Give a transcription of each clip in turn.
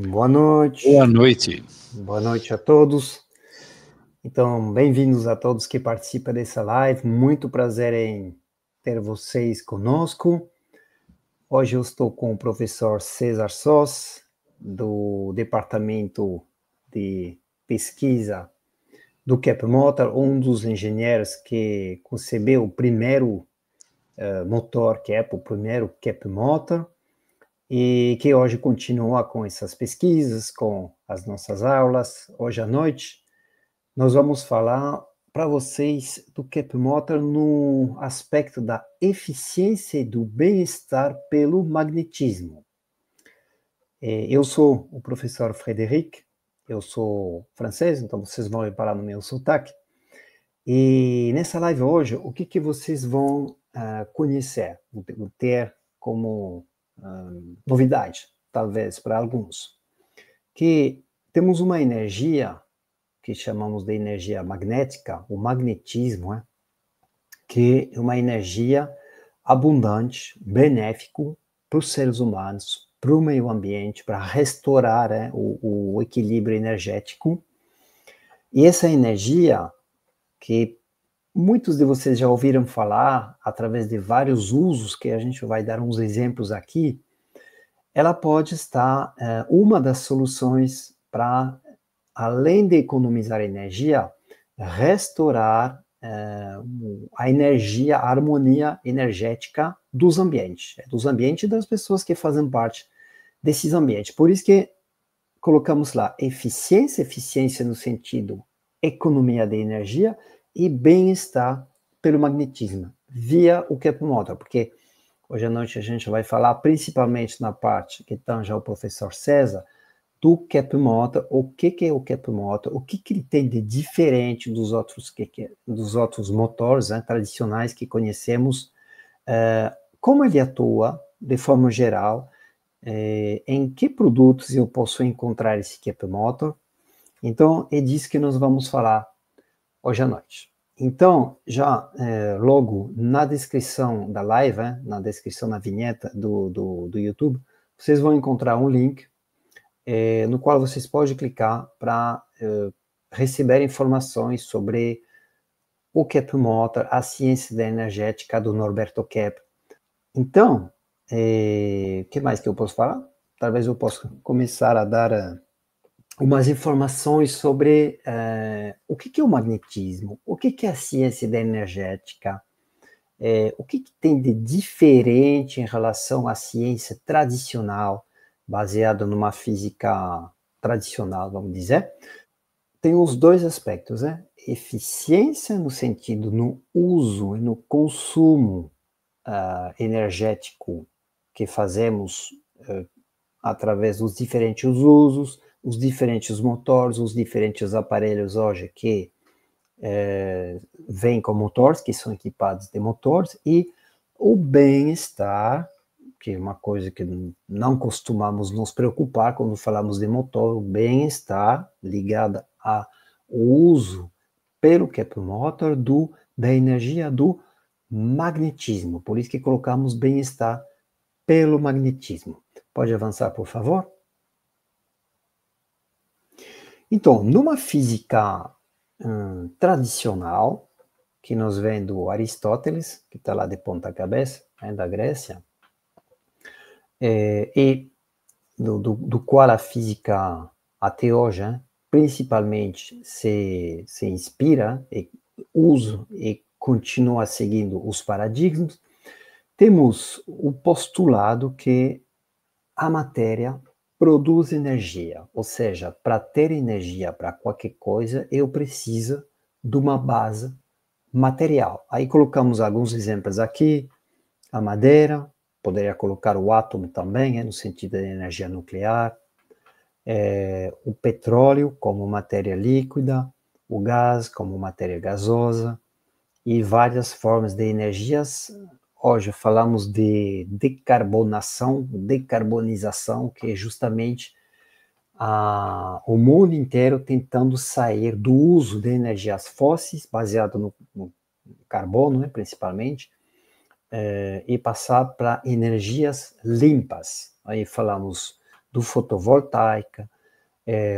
Boa noite. Boa noite. Boa noite a todos. Então, bem-vindos a todos que participam dessa live. Muito prazer em ter vocês conosco. Hoje eu estou com o professor César Sós, do Departamento de Pesquisa do Cap Motor, um dos engenheiros que concebeu o primeiro motor Cap, o primeiro Cap Motor, e que hoje continua com essas pesquisas, com as nossas aulas. Hoje à noite, nós vamos falar para vocês do Cap Motor no aspecto da eficiência e do bem-estar pelo magnetismo. Eu sou o professor Frederic, eu sou francês, então vocês vão reparar no meu sotaque. E nessa live hoje, o que vocês vão conhecer, ter como novidade, talvez para alguns, que temos uma energia que chamamos de energia magnética, o magnetismo, que é uma energia abundante, benéfico para os seres humanos, para o meio ambiente, para restaurar o equilíbrio energético. E essa energia que muitos de vocês já ouviram falar através de vários usos, que a gente vai dar uns exemplos aqui, ela pode estar uma das soluções para, além de economizar energia, restaurar a energia, a harmonia energética dos ambientes e das pessoas que fazem parte desses ambientes. Por isso que colocamos lá eficiência no sentido economia de energia e bem-estar pelo magnetismo, via o Cap Motor, porque hoje à noite a gente vai falar principalmente na parte que tange ao professor César, do Cap Motor, o que é o Cap Motor, o que ele tem de diferente dos outros motores tradicionais que conhecemos, como ele atua de forma geral, em que produtos eu posso encontrar esse Cap Motor. Então, é disso que nós vamos falar hoje à noite. Então, já logo na descrição da live, na descrição, na vinheta do YouTube, vocês vão encontrar um link no qual vocês podem clicar para receber informações sobre o Cap Motor, a ciência da energética do Norberto Cap. Então, o que mais que eu posso falar? Talvez eu possa começar a dar umas informações sobre o que é o magnetismo, o que é a ciência da energética, o que tem de diferente em relação à ciência tradicional, baseada numa física tradicional, vamos dizer. Tem os dois aspectos, eficiência no sentido no uso e no consumo energético que fazemos através dos diferentes usos, os diferentes motores, os diferentes aparelhos hoje que vêm com motores, que são equipados de motores, e o bem-estar, que é uma coisa que não costumamos nos preocupar quando falamos de motor, o bem-estar ligado ao uso pelo Cap Motor da energia do magnetismo. Por isso que colocamos bem-estar pelo magnetismo. Pode avançar, por favor? Então, numa física tradicional, que nós vem do Aristóteles, que está lá de ponta cabeça, da Grécia, e do qual a física até hoje, principalmente se inspira e usa e continua seguindo os paradigmas, temos o postulado que a matéria produz energia, ou seja, para ter energia para qualquer coisa, eu preciso de uma base material. Aí colocamos alguns exemplos aqui, a madeira, poderia colocar o átomo também, no sentido da energia nuclear, o petróleo como matéria líquida, o gás como matéria gasosa, e várias formas de energias. Hoje falamos de decarbonização, que é justamente o mundo inteiro tentando sair do uso de energias fósseis, baseado no carbono, principalmente, e passar para energias limpas. Aí falamos do fotovoltaica,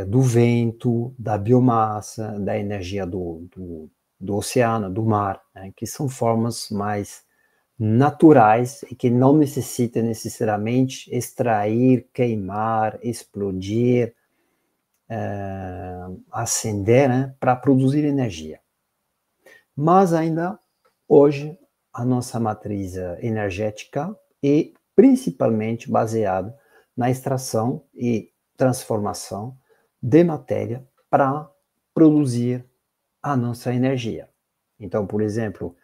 do vento, da biomassa, da energia do oceano, do mar, né, que são formas mais naturais e que não necessitam necessariamente extrair, queimar, explodir, acender, né, para produzir energia. Mas ainda hoje a nossa matriz energética é principalmente baseada na extração e transformação de matéria para produzir a nossa energia. Então, por exemplo,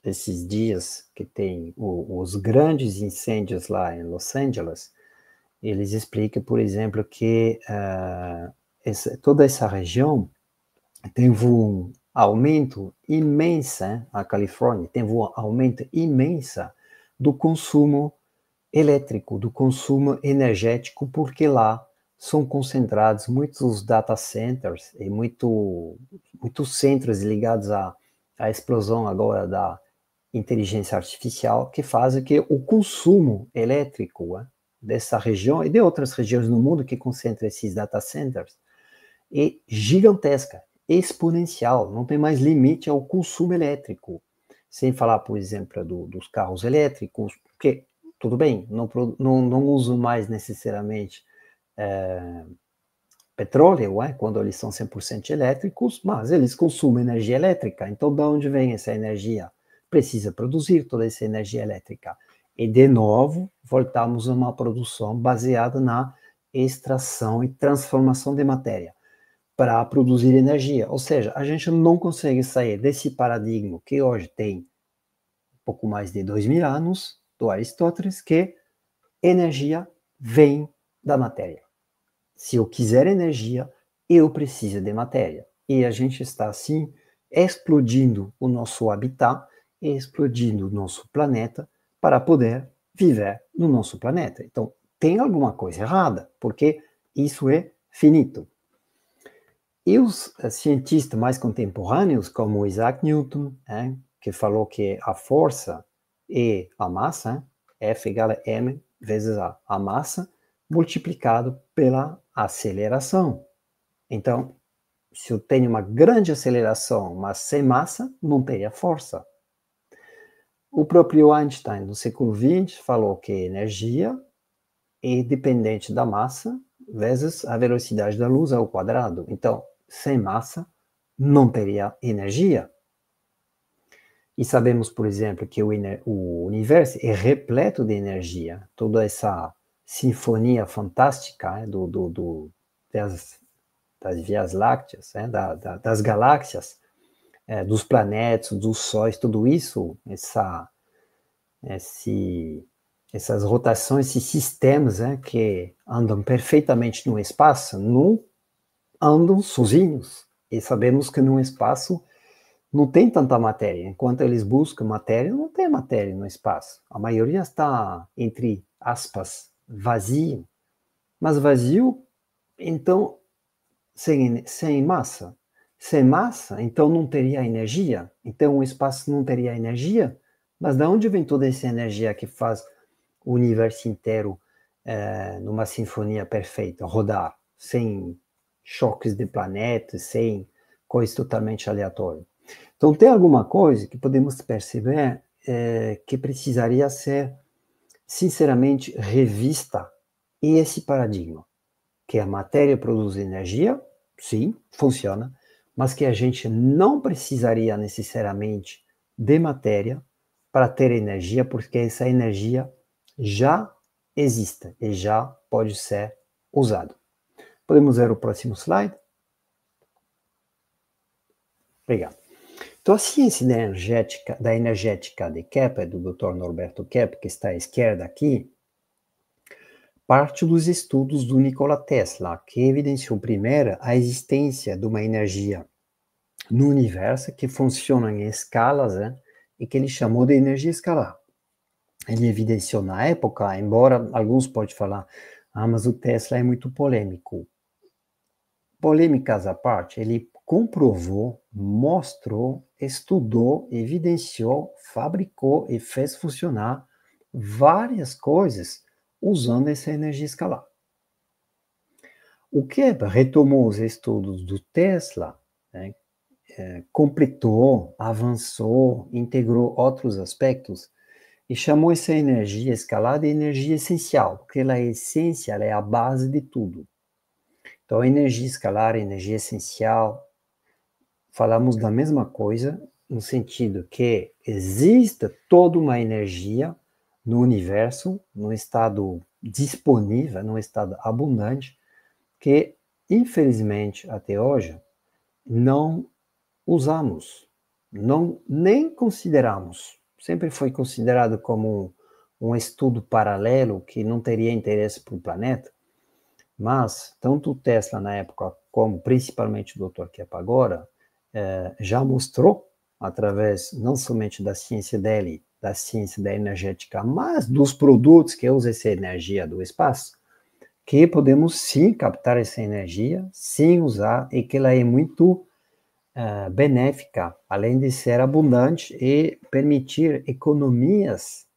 esses dias que tem os grandes incêndios lá em Los Angeles, eles explicam, por exemplo, que toda essa região teve um aumento imenso, a Califórnia teve um aumento imenso do consumo elétrico, do consumo energético, porque lá são concentrados muitos data centers e muitos centros ligados à explosão agora da inteligência artificial, que fazem que o consumo elétrico dessa região e de outras regiões no mundo que concentram esses data centers é gigantesca, exponencial, não tem mais limite ao consumo elétrico. Sem falar, por exemplo, dos carros elétricos, porque, tudo bem, não usam mais necessariamente petróleo, quando eles são 100% elétricos, mas eles consumem energia elétrica. Então, de onde vem essa energia? Precisa produzir toda essa energia elétrica. E, de novo, voltamos a uma produção baseada na extração e transformação de matéria para produzir energia. Ou seja, a gente não consegue sair desse paradigma que hoje tem um pouco mais de 2000 anos, do Aristóteles, que energia vem da matéria. Se eu quiser energia, eu preciso de matéria. E a gente está, assim, explodindo o nosso habitat, explodindo o nosso planeta para poder viver no nosso planeta. Então, tem alguma coisa errada, porque isso é finito. E os cientistas mais contemporâneos, como Isaac Newton, que falou que a força é a massa, F igual a m vezes a massa, multiplicado pela aceleração. Então, se eu tenho uma grande aceleração, mas sem massa, não teria força. O próprio Einstein, no século XX, falou que energia é dependente da massa vezes a velocidade da luz ao quadrado. Então, sem massa, não teria energia. E sabemos, por exemplo, que o universo é repleto de energia. Toda essa sinfonia fantástica das Vias Lácteas, das galáxias, dos planetas, dos sóis, tudo isso, essas rotações, esses sistemas que andam perfeitamente no espaço, não andam sozinhos. E sabemos que no espaço não tem tanta matéria. Enquanto eles buscam matéria, não tem matéria no espaço. A maioria está, entre aspas, vazio. Mas vazio, então, sem massa. Sem massa, então não teria energia. Então o espaço não teria energia. Mas de onde vem toda essa energia que faz o universo inteiro numa sinfonia perfeita, rodar, sem choques de planetas, sem coisa totalmente aleatória? Então, tem alguma coisa que podemos perceber que precisaria ser, sinceramente, revista. E esse paradigma, que a matéria produz energia, sim, funciona, mas que a gente não precisaria necessariamente de matéria para ter energia, porque essa energia já existe e já pode ser usada. Podemos ver o próximo slide? Obrigado. Então, a ciência da energética de Kepler, do Dr. Norberto Kepler, que está à esquerda aqui, parte dos estudos do Nikola Tesla, que evidenciou primeiro a existência de uma energia no universo que funciona em escalas, e que ele chamou de energia escalar. Ele evidenciou na época, embora alguns possam falar, mas o Tesla é muito polêmico. Polêmicas à parte, ele comprovou, mostrou, estudou, evidenciou, fabricou e fez funcionar várias coisas usando essa energia escalar. O Kepler retomou os estudos do Tesla, né, completou, avançou, integrou outros aspectos e chamou essa energia escalar de energia essencial, porque ela é a essência, ela é a base de tudo. Então, a energia escalar, a energia essencial, falamos da mesma coisa, no sentido que existe toda uma energia no universo, no estado disponível, no estado abundante, que, infelizmente, até hoje, não usamos, não nem consideramos. Sempre foi considerado como um estudo paralelo que não teria interesse para o planeta, mas tanto o Tesla na época, como principalmente o Dr. Kepler agora, já mostrou, através não somente da ciência dele, da ciência da energética, mas dos produtos que usam essa energia do espaço, que podemos sim captar essa energia, sim usar, e que ela é muito benéfica, além de ser abundante e permitir economias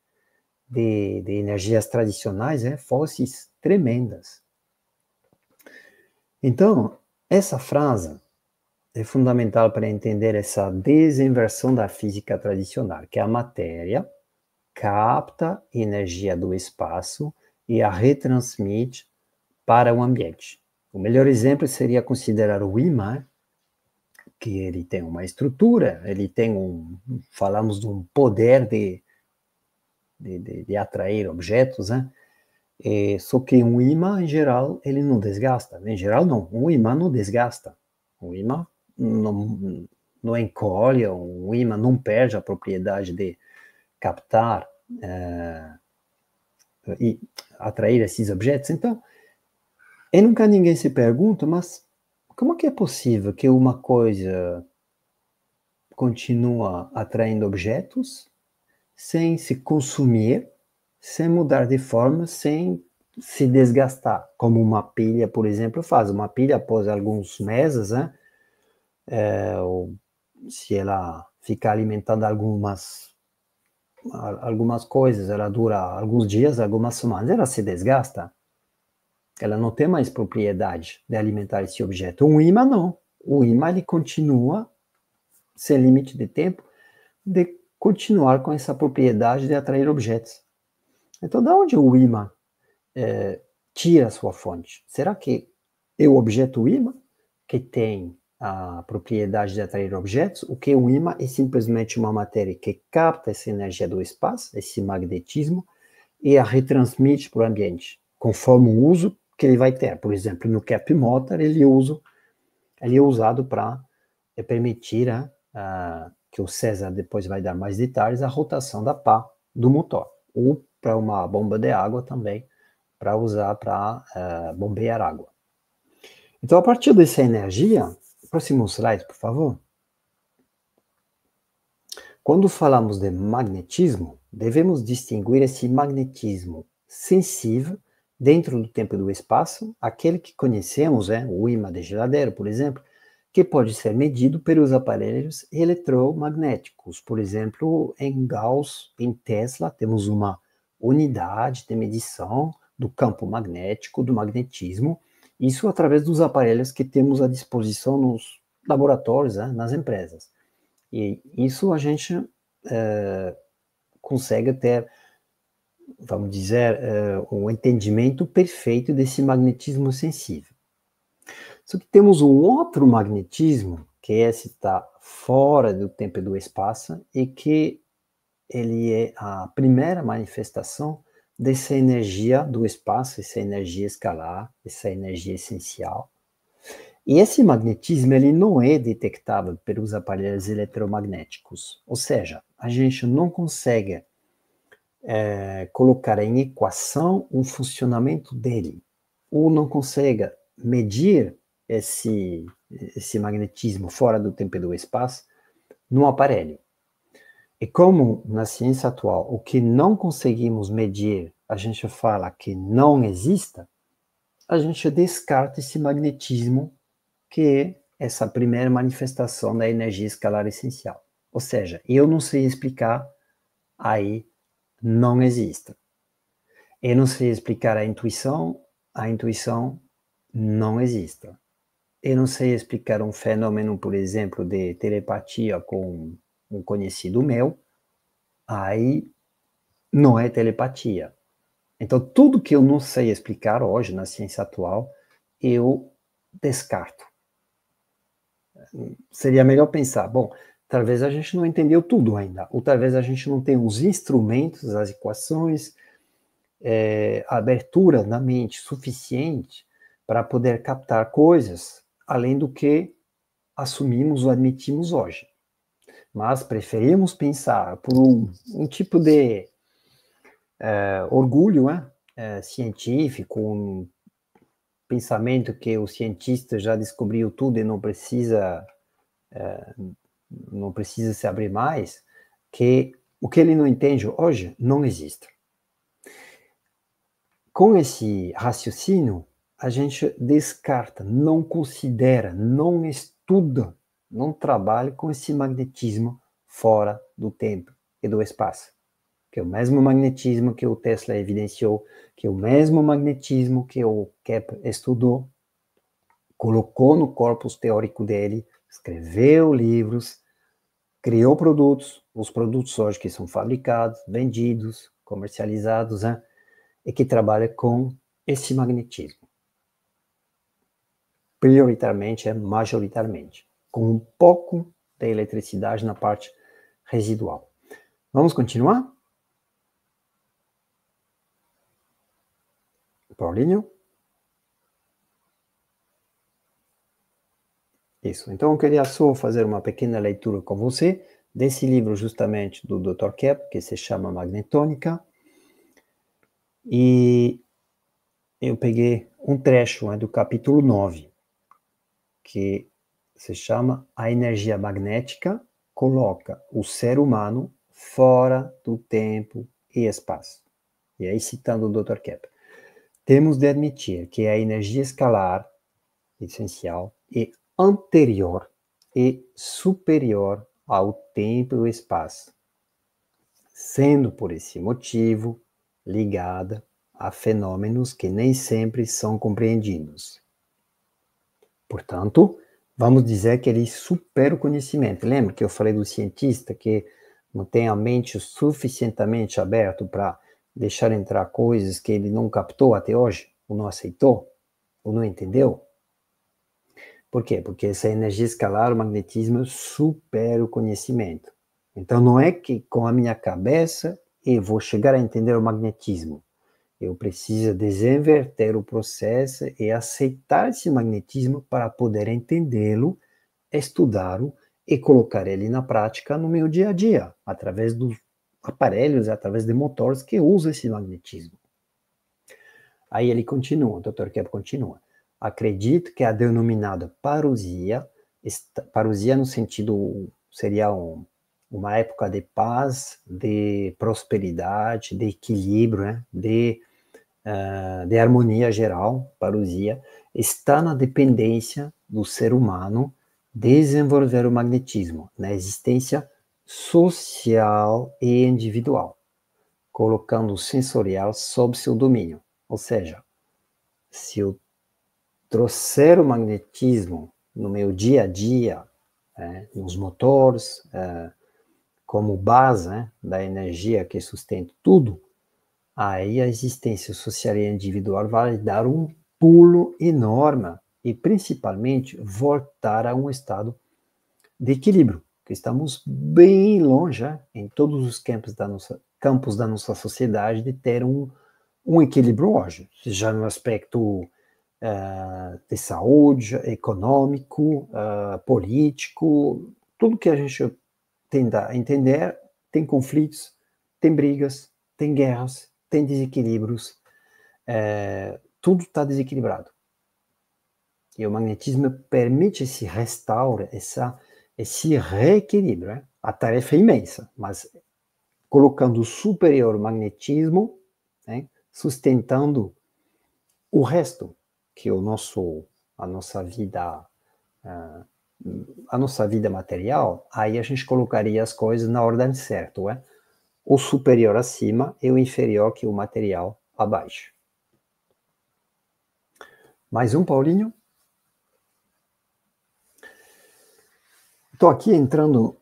de energias tradicionais, fósseis tremendas. Então, essa frase é fundamental para entender essa desinversão da física tradicional, que a matéria capta energia do espaço e a retransmite para o ambiente. O melhor exemplo seria considerar o ímã, que ele tem uma estrutura, ele tem falamos de um poder de atrair objetos, né? Só que um ímã, em geral, ele não desgasta. Em geral, não. Um ímã não desgasta. Um ímã não encolhe, um ímã não perde a propriedade de captar e atrair esses objetos. Então, e nunca ninguém se pergunta, mas como que é possível que uma coisa continua atraindo objetos sem se consumir, sem mudar de forma, sem se desgastar, como uma pilha, por exemplo, faz. Uma pilha, após alguns meses, né, ou se ela ficar alimentando algumas coisas, ela dura alguns dias, algumas semanas, ela se desgasta. Ela não tem mais propriedade de alimentar esse objeto. Um ímã não. O ímã ele continua, sem limite de tempo, de continuar com essa propriedade de atrair objetos. Então, da onde o ímã tira a sua fonte? Será que é o objeto ímã que tem a propriedade de atrair objetos? O que é o ímã é simplesmente uma matéria que capta essa energia do espaço, esse magnetismo, e a retransmite para o ambiente, conforme o uso que ele vai ter. Por exemplo, no Kepler Motor, ele é usado para permitir que o César depois vai dar mais detalhes, a rotação da pá do motor, ou para uma bomba de água também, para usar para bombear água. Então, a partir dessa energia, próximo slide, por favor. Quando falamos de magnetismo, devemos distinguir esse magnetismo sensível dentro do tempo e do espaço, aquele que conhecemos, o ímã de geladeira, por exemplo, que pode ser medido pelos aparelhos eletromagnéticos. Por exemplo, em Gauss, em Tesla, temos uma unidade de medição do campo magnético, do magnetismo, isso através dos aparelhos que temos à disposição nos laboratórios, nas empresas. E isso a gente consegue ter, vamos dizer, um entendimento perfeito desse magnetismo sensível. Só que temos um outro magnetismo, que esse está fora do tempo e do espaço, e que ele é a primeira manifestação dessa energia do espaço, essa energia escalar, essa energia essencial. E esse magnetismo ele não é detectável pelos aparelhos eletromagnéticos, ou seja, a gente não consegue colocar em equação o funcionamento dele, ou não consegue medir esse magnetismo fora do tempo e do espaço no aparelho. E como na ciência atual o que não conseguimos medir, a gente fala que não exista, a gente descarta esse magnetismo que é essa primeira manifestação da energia escalar essencial. Ou seja, eu não sei explicar, aí não existe. Eu não sei explicar a intuição não existe. Eu não sei explicar um fenômeno, por exemplo, de telepatia com um conhecido meu, aí não é telepatia. Então, tudo que eu não sei explicar hoje na ciência atual, eu descarto. Seria melhor pensar, bom, talvez a gente não entendeu tudo ainda, ou talvez a gente não tenha os instrumentos, as equações, a abertura na mente suficiente para poder captar coisas além do que assumimos ou admitimos hoje. Mas preferimos pensar por um tipo de orgulho científico, um pensamento que o cientista já descobriu tudo e não precisa se abrir mais, que o que ele não entende hoje não existe. Com esse raciocínio, a gente descarta, não considera, não estuda, não trabalha com esse magnetismo fora do tempo e do espaço, que é o mesmo magnetismo que o Tesla evidenciou, que é o mesmo magnetismo que o Kepler estudou, colocou no corpus teórico dele, escreveu livros, criou produtos, os produtos hoje que são fabricados, vendidos, comercializados, e que trabalha com esse magnetismo. Prioritariamente, majoritariamente, com um pouco de eletricidade na parte residual. Vamos continuar? Paulinho? Isso. Então, eu queria só fazer uma pequena leitura com você desse livro justamente do Dr. Kepler, que se chama Magnetônica. E eu peguei um trecho do capítulo 9, que se chama A Energia Magnética coloca o ser humano fora do tempo e espaço. E aí, citando o Dr. Kepler, temos de admitir que a energia escalar, essencial, é anterior e superior ao tempo e ao espaço, sendo por esse motivo ligada a fenômenos que nem sempre são compreendidos. Portanto, vamos dizer que ele supera o conhecimento. Lembra que eu falei do cientista que não tem a mente suficientemente aberta para deixar entrar coisas que ele não captou até hoje, ou não aceitou, ou não entendeu? Por quê? Porque essa energia escalar, o magnetismo, supera o conhecimento. Então, não é que com a minha cabeça eu vou chegar a entender o magnetismo. Eu preciso desinverter o processo e aceitar esse magnetismo para poder entendê-lo, estudá-lo e colocar ele na prática no meu dia a dia, através dos aparelhos, através de motores que usam esse magnetismo. Aí ele continua, o Dr. Kepler continua. Acredito que a denominada parousia no sentido, seria uma época de paz, de prosperidade, de equilíbrio, de harmonia geral, parousia, está na dependência do ser humano desenvolver o magnetismo, na existência social e individual, colocando o sensorial sob seu domínio. Ou seja, se eu trouxer o magnetismo no meu dia a dia, nos motores, como base da energia que sustenta tudo, aí a existência social e individual vai dar um pulo enorme e, principalmente, voltar a um estado de equilíbrio, que estamos bem longe, em todos os campos da nossa sociedade, de ter um equilíbrio hoje, seja no aspecto de saúde, econômico, político, tudo que a gente tenta entender, tem conflitos, tem brigas, tem guerras, tem desequilíbrios, tudo está desequilibrado. E o magnetismo permite esse restauro, esse reequilíbrio. A tarefa é imensa, mas colocando o superior magnetismo, sustentando o resto, que é a nossa vida material, aí a gente colocaria as coisas na ordem certa, o superior acima e o inferior, que é o material, abaixo. Mais um, Paulinho? Estou aqui entrando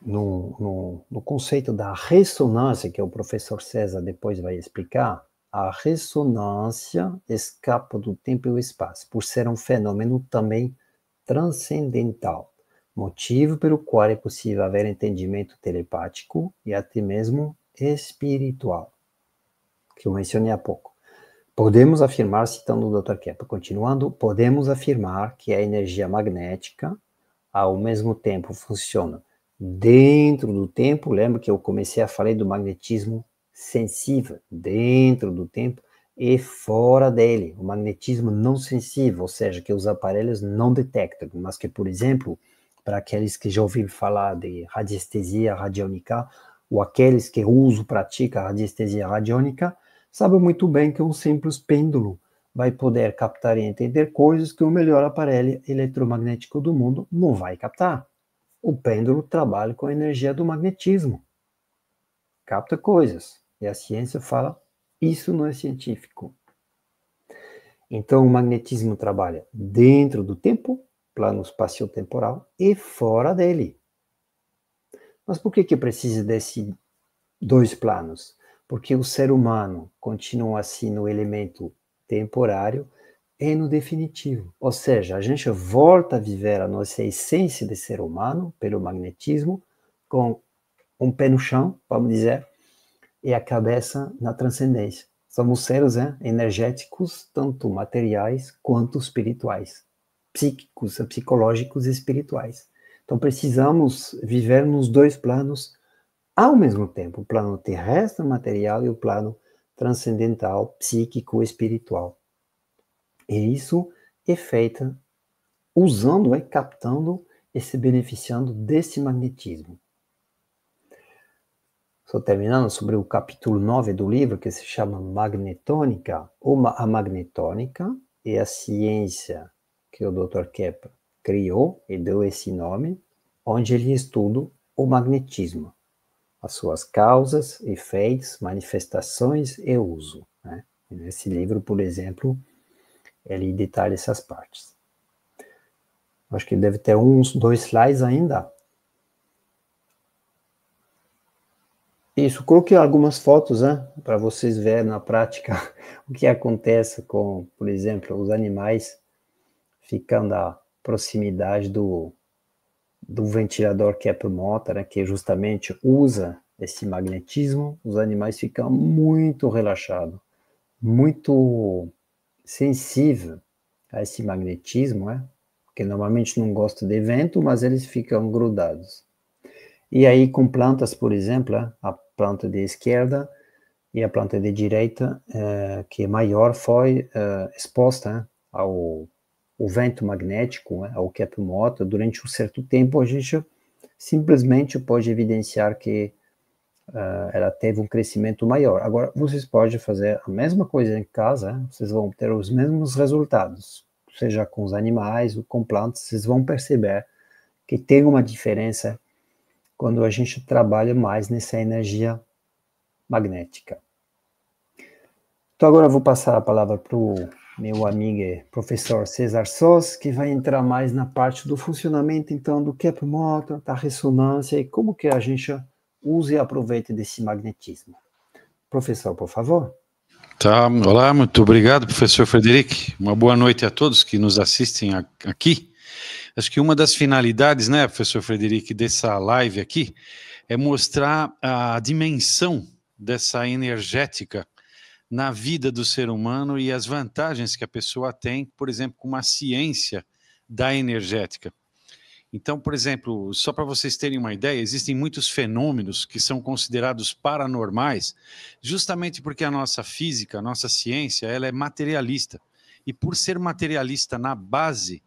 no conceito da ressonância, que o professor César depois vai explicar. A ressonância escapa do tempo e o espaço, por ser um fenômeno também transcendental, motivo pelo qual é possível haver entendimento telepático e até mesmo espiritual, que eu mencionei há pouco. Podemos afirmar, citando o Dr. Kepler, continuando, podemos afirmar que a energia magnética, ao mesmo tempo, funciona dentro do tempo. Lembra que eu comecei a falar do magnetismo sensível, dentro do tempo e fora dele, o magnetismo não sensível, ou seja, que os aparelhos não detectam, mas que, por exemplo, para aqueles que já ouviram falar de radiestesia radiônica, ou aqueles que usam, praticam radiestesia radiônica, sabem muito bem que um simples pêndulo vai poder captar e entender coisas que o melhor aparelho eletromagnético do mundo não vai captar. O pêndulo trabalha com a energia do magnetismo, capta coisas, e a ciência fala, isso não é científico. Então, o magnetismo trabalha dentro do tempo, plano espaciotemporal, e fora dele. Mas por que precisa desses dois planos? Porque o ser humano continua assim no elemento temporário e no definitivo. Ou seja, a gente volta a viver a nossa essência de ser humano pelo magnetismo, com um pé no chão, vamos dizer, e a cabeça na transcendência. Somos seres energéticos, tanto materiais quanto espirituais, psíquicos, psicológicos e espirituais. Então precisamos viver nos dois planos ao mesmo tempo, o plano terrestre material e o plano transcendental, psíquico, espiritual. E isso é feito usando, captando e se beneficiando desse magnetismo. Estou terminando sobre o capítulo 9 do livro, que se chama Magnetônica. A magnetônica é a ciência que o Dr. Kepler criou e deu esse nome, onde ele estuda o magnetismo, as suas causas, efeitos, manifestações e uso. Né? E nesse livro, por exemplo, ele detalha essas partes. Acho que deve ter uns 2 slides ainda. Isso, coloquei algumas fotos, para vocês verem na prática o que acontece com, por exemplo, os animais ficando à proximidade do ventilador Kepler Motor, que justamente usa esse magnetismo. Os animais ficam muito relaxados, muito sensíveis a esse magnetismo, porque normalmente não gostam de vento, mas eles ficam grudados. E aí com plantas, por exemplo, a planta de esquerda e a planta de direita, que é maior, foi exposta ao vento magnético, ao Kepler Motor, durante um certo tempo. A gente simplesmente pode evidenciar que ela teve um crescimento maior. Agora, vocês podem fazer a mesma coisa em casa, vocês vão ter os mesmos resultados, seja com os animais ou com plantas. Vocês vão perceber que tem uma diferença quando a gente trabalha mais nessa energia magnética. Então agora eu vou passar a palavra para o meu amigo professor César Sós, que vai entrar mais na parte do funcionamento, então, do Kepler Motor, da ressonância, e como que a gente usa e aproveita desse magnetismo. Professor, por favor. Tá, olá, muito obrigado, professor Frederico. Uma boa noite a todos que nos assistem aqui. Acho que uma das finalidades, professor Frederico, dessa live aqui, é mostrar a dimensão dessa energética na vida do ser humano e as vantagens que a pessoa tem, por exemplo, com uma ciência da energética. Então, por exemplo, só para vocês terem uma ideia, existem muitos fenômenos que são considerados paranormais, justamente porque a nossa física, a nossa ciência, ela é materialista. E por ser materialista na base,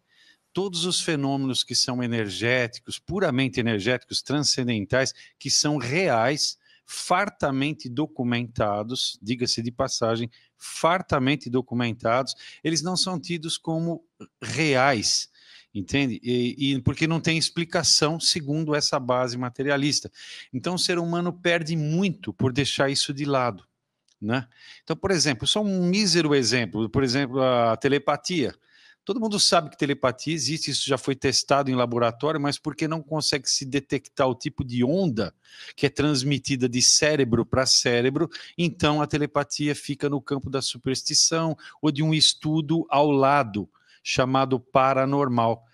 todos os fenômenos que são energéticos, puramente energéticos, transcendentais, que são reais, fartamente documentados, diga-se de passagem, fartamente documentados, eles não são tidos como reais, entende? E porque não tem explicação segundo essa base materialista. Então o ser humano perde muito por deixar isso de lado. né? Então, por exemplo, só um mísero exemplo, por exemplo, a telepatia. Todo mundo sabe que telepatia existe, isso já foi testado em laboratório, mas porque não consegue se detectar o tipo de onda que é transmitida de cérebro para cérebro, então a telepatia fica no campo da superstição ou de um estudo ao lado, chamado paranormal.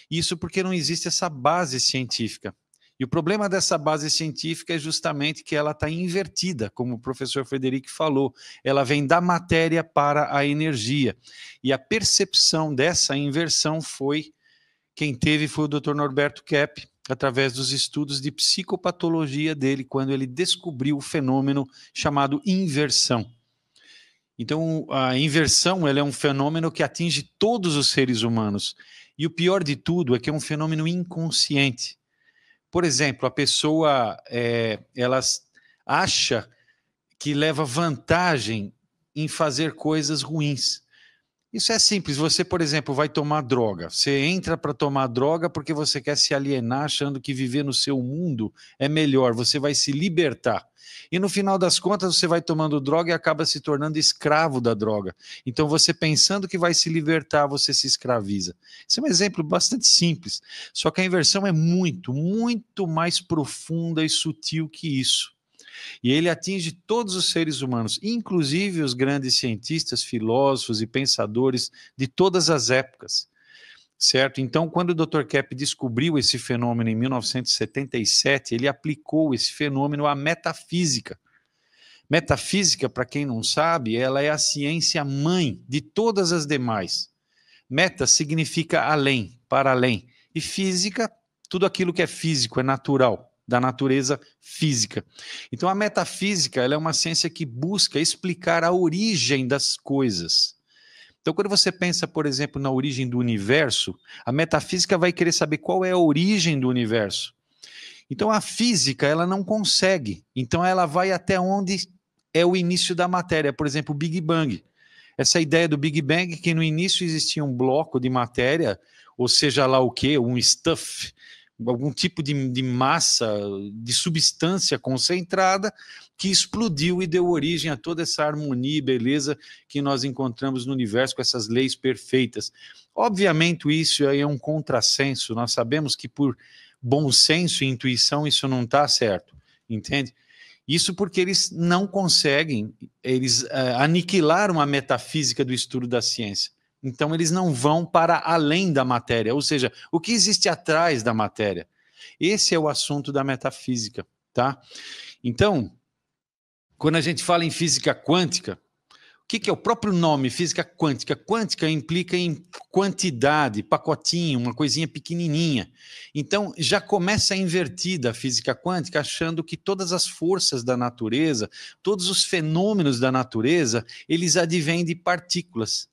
Isso porque não existe essa base científica. E o problema dessa base científica é justamente que ela está invertida, como o professor Frederic falou. Ela vem da matéria para a energia. E a percepção dessa inversão quem teve foi o Dr. Norberto Kepp, através dos estudos de psicopatologia dele, quando ele descobriu o fenômeno chamado inversão. Então, a inversão ela é um fenômeno que atinge todos os seres humanos. E o pior de tudo é que é um fenômeno inconsciente. Por exemplo, a pessoa ela acha que leva vantagem em fazer coisas ruins. Isso é simples. Você, por exemplo, vai tomar droga. Você entra para tomar droga porque você quer se alienar, achando que viver no seu mundo é melhor. Você vai se libertar. E no final das contas, você vai tomando droga e acaba se tornando escravo da droga. Então, você pensando que vai se libertar, você se escraviza. Esse é um exemplo bastante simples. Só que a inversão é muito, muito mais profunda e sutil que isso. E ele atinge todos os seres humanos, inclusive os grandes cientistas, filósofos e pensadores de todas as épocas, certo? Então, quando o Dr. Kepp descobriu esse fenômeno em 1977, ele aplicou esse fenômeno à metafísica. Metafísica, para quem não sabe, ela é a ciência mãe de todas as demais. Meta significa além, para além. E física, tudo aquilo que é físico, é natural, da natureza física. Então a metafísica ela é uma ciência que busca explicar a origem das coisas. Então quando você pensa, por exemplo, na origem do universo, a metafísica vai querer saber qual é a origem do universo. Então a física ela não consegue, então ela vai até onde é o início da matéria, por exemplo, o Big Bang. Essa ideia do Big Bang, que no início existia um bloco de matéria, ou seja lá o que, um stuff, algum tipo de massa, de substância concentrada, que explodiu e deu origem a toda essa harmonia e beleza que nós encontramos no universo, com essas leis perfeitas. Obviamente isso aí é um contrassenso, nós sabemos que por bom senso e intuição isso não está certo, entende? Isso porque eles não conseguem, aniquilaram a metafísica do estudo da ciência. Então eles não vão para além da matéria, ou seja, o que existe atrás da matéria. Esse é o assunto da metafísica, tá? Então, quando a gente fala em física quântica, o que é o próprio nome, física quântica? Quântica implica em quantidade, pacotinho, uma coisinha pequenininha. Então, já começa invertida a física quântica, achando que todas as forças da natureza, todos os fenômenos da natureza, eles advêm de partículas,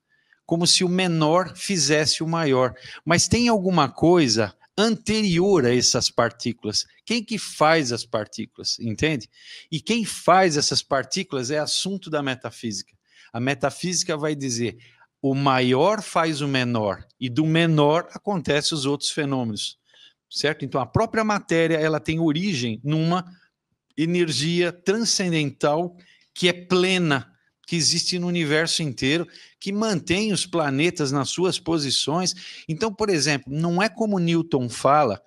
como se o menor fizesse o maior. Mas tem alguma coisa anterior a essas partículas. Quem que faz as partículas, entende? E quem faz essas partículas é assunto da metafísica. A metafísica vai dizer, o maior faz o menor, e do menor acontecem os outros fenômenos, certo? Então a própria matéria, ela tem origem numa energia transcendental que é plena, que existe no universo inteiro, que mantém os planetas nas suas posições. Então, por exemplo, não é como Newton fala,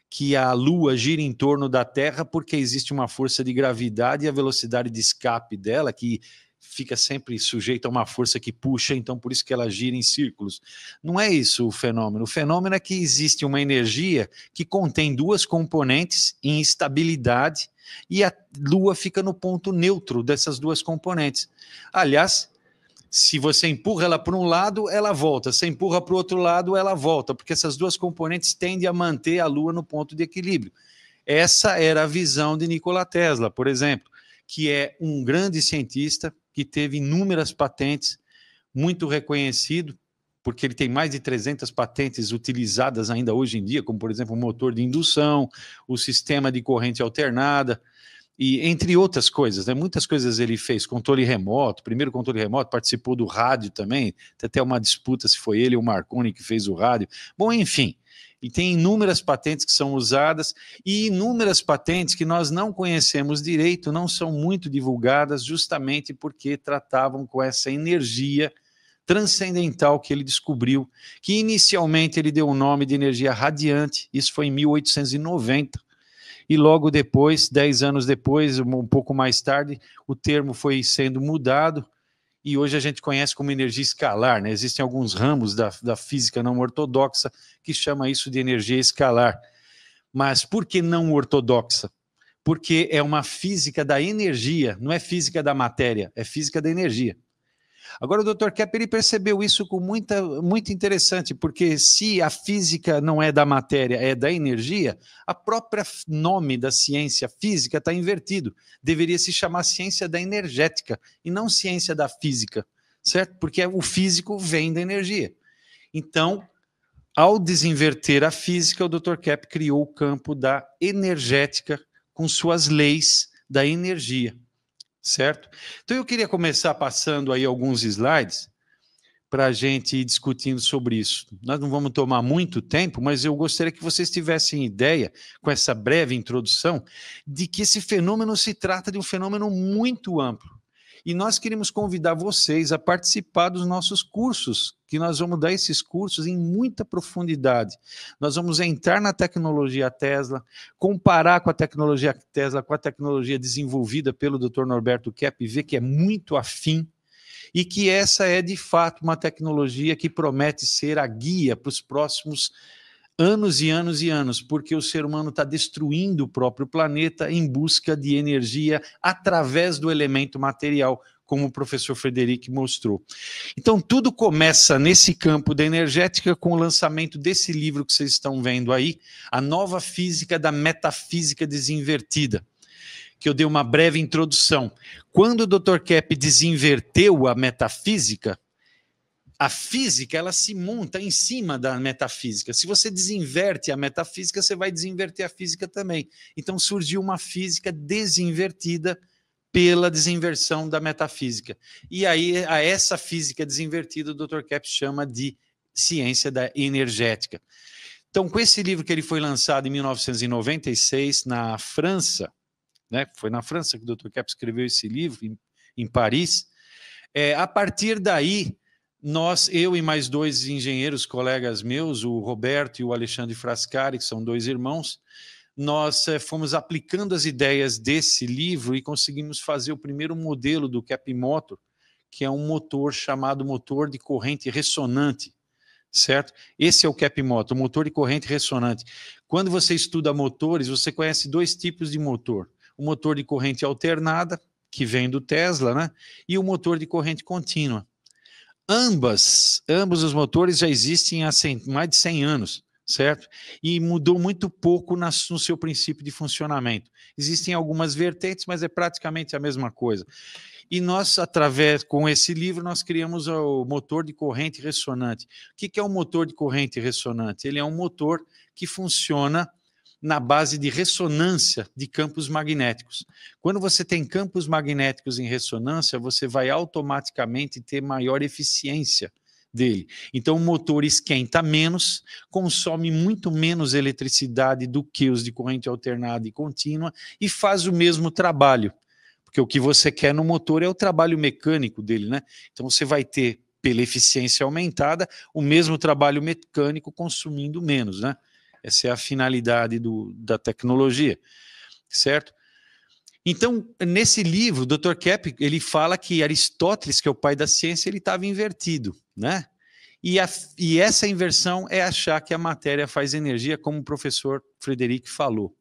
que a Lua gira em torno da Terra porque existe uma força de gravidade e a velocidade de escape dela, que fica sempre sujeita a uma força que puxa, então por isso que ela gira em círculos. Não é isso o fenômeno. O fenômeno é que existe uma energia que contém duas componentes em estabilidade e a Lua fica no ponto neutro dessas duas componentes. Aliás, se você empurra ela para um lado, ela volta. Se empurra para o outro lado, ela volta, porque essas duas componentes tendem a manter a Lua no ponto de equilíbrio. Essa era a visão de Nikola Tesla, por exemplo, que é um grande cientista que teve inúmeras patentes, muito reconhecido, porque ele tem mais de 300 patentes utilizadas ainda hoje em dia, como, por exemplo, o motor de indução, o sistema de corrente alternada, e entre outras coisas, né? Muitas coisas ele fez, controle remoto, primeiro controle remoto, participou do rádio também, tem até uma disputa se foi ele ou o Marconi que fez o rádio. Bom, enfim, E tem inúmeras patentes que são usadas e inúmeras patentes que nós não conhecemos direito, não são muito divulgadas, justamente porque tratavam com essa energia transcendental que ele descobriu, que inicialmente ele deu o nome de energia radiante, isso foi em 1890, e logo depois, 10 anos depois, um pouco mais tarde, o termo foi sendo mudado, e hoje a gente conhece como energia escalar, né? Existem alguns ramos da física não ortodoxa que chama isso de energia escalar. Mas por que não ortodoxa? Porque é uma física da energia, não é física da matéria, é física da energia. Agora o Dr. Kepler ele percebeu isso com muito interessante, porque se a física não é da matéria, é da energia, a própria nome da ciência física está invertido. Deveria se chamar ciência da energética e não ciência da física, certo? Porque o físico vem da energia. Então, ao desinverter a física, o Dr. Kepler criou o campo da energética com suas leis da energia. Certo? Então eu queria começar passando aí alguns slides para a gente ir discutindo sobre isso. Nós não vamos tomar muito tempo, mas eu gostaria que vocês tivessem ideia, com essa breve introdução, de que esse fenômeno se trata de um fenômeno muito amplo. E nós queremos convidar vocês a participar dos nossos cursos, que nós vamos dar esses cursos em muita profundidade. Nós vamos entrar na tecnologia Tesla, comparar com a tecnologia Tesla, com a tecnologia desenvolvida pelo Dr. Norberto Kepp, e ver que é muito afim, e que essa é, de fato, uma tecnologia que promete ser a guia para os próximos anos e anos e anos, porque o ser humano está destruindo o próprio planeta em busca de energia através do elemento material, como o professor Frederic mostrou. Então, tudo começa nesse campo da energética com o lançamento desse livro que vocês estão vendo aí, A Nova Física da Metafísica Desinvertida, que eu dei uma breve introdução. Quando o Dr. Kepp desinverteu a metafísica, a física, ela se monta em cima da metafísica. Se você desinverte a metafísica, você vai desinverter a física também. Então surgiu uma física desinvertida pela desinversão da metafísica. E aí, a essa física desinvertida, o Dr. Kepp chama de ciência da energética. Então, com esse livro que ele foi lançado em 1996, na França, né? Foi na França que o Dr. Kepp escreveu esse livro, em Paris. A partir daí, eu e mais dois engenheiros colegas meus, o Roberto e o Alexandre Frascari, que são dois irmãos, nós fomos aplicando as ideias desse livro e conseguimos fazer o primeiro modelo do Kepp Motor, que é um motor chamado motor de corrente ressonante, certo? Esse é o Kepp Motor, o motor de corrente ressonante. Quando você estuda motores, você conhece dois tipos de motor. O motor de corrente alternada, que vem do Tesla, né? E o motor de corrente contínua. Ambos os motores já existem há mais de 100 anos, certo? E mudou muito pouco no seu princípio de funcionamento. Existem algumas vertentes, mas é praticamente a mesma coisa. E nós, com esse livro, nós criamos o motor de corrente ressonante. O que é um motor de corrente ressonante? Ele é um motor que funciona na base de ressonância de campos magnéticos. Quando você tem campos magnéticos em ressonância, você vai automaticamente ter maior eficiência dele. Então o motor esquenta menos, consome muito menos eletricidade do que os de corrente alternada e contínua e faz o mesmo trabalho. Porque o que você quer no motor é o trabalho mecânico dele, né? Então você vai ter, pela eficiência aumentada, o mesmo trabalho mecânico consumindo menos, né? Essa é a finalidade da tecnologia, certo? Então, nesse livro, o Dr. Kepp, ele fala que Aristóteles, que é o pai da ciência, ele estava invertido, né? E essa inversão é achar que a matéria faz energia, como o professor Frederic falou.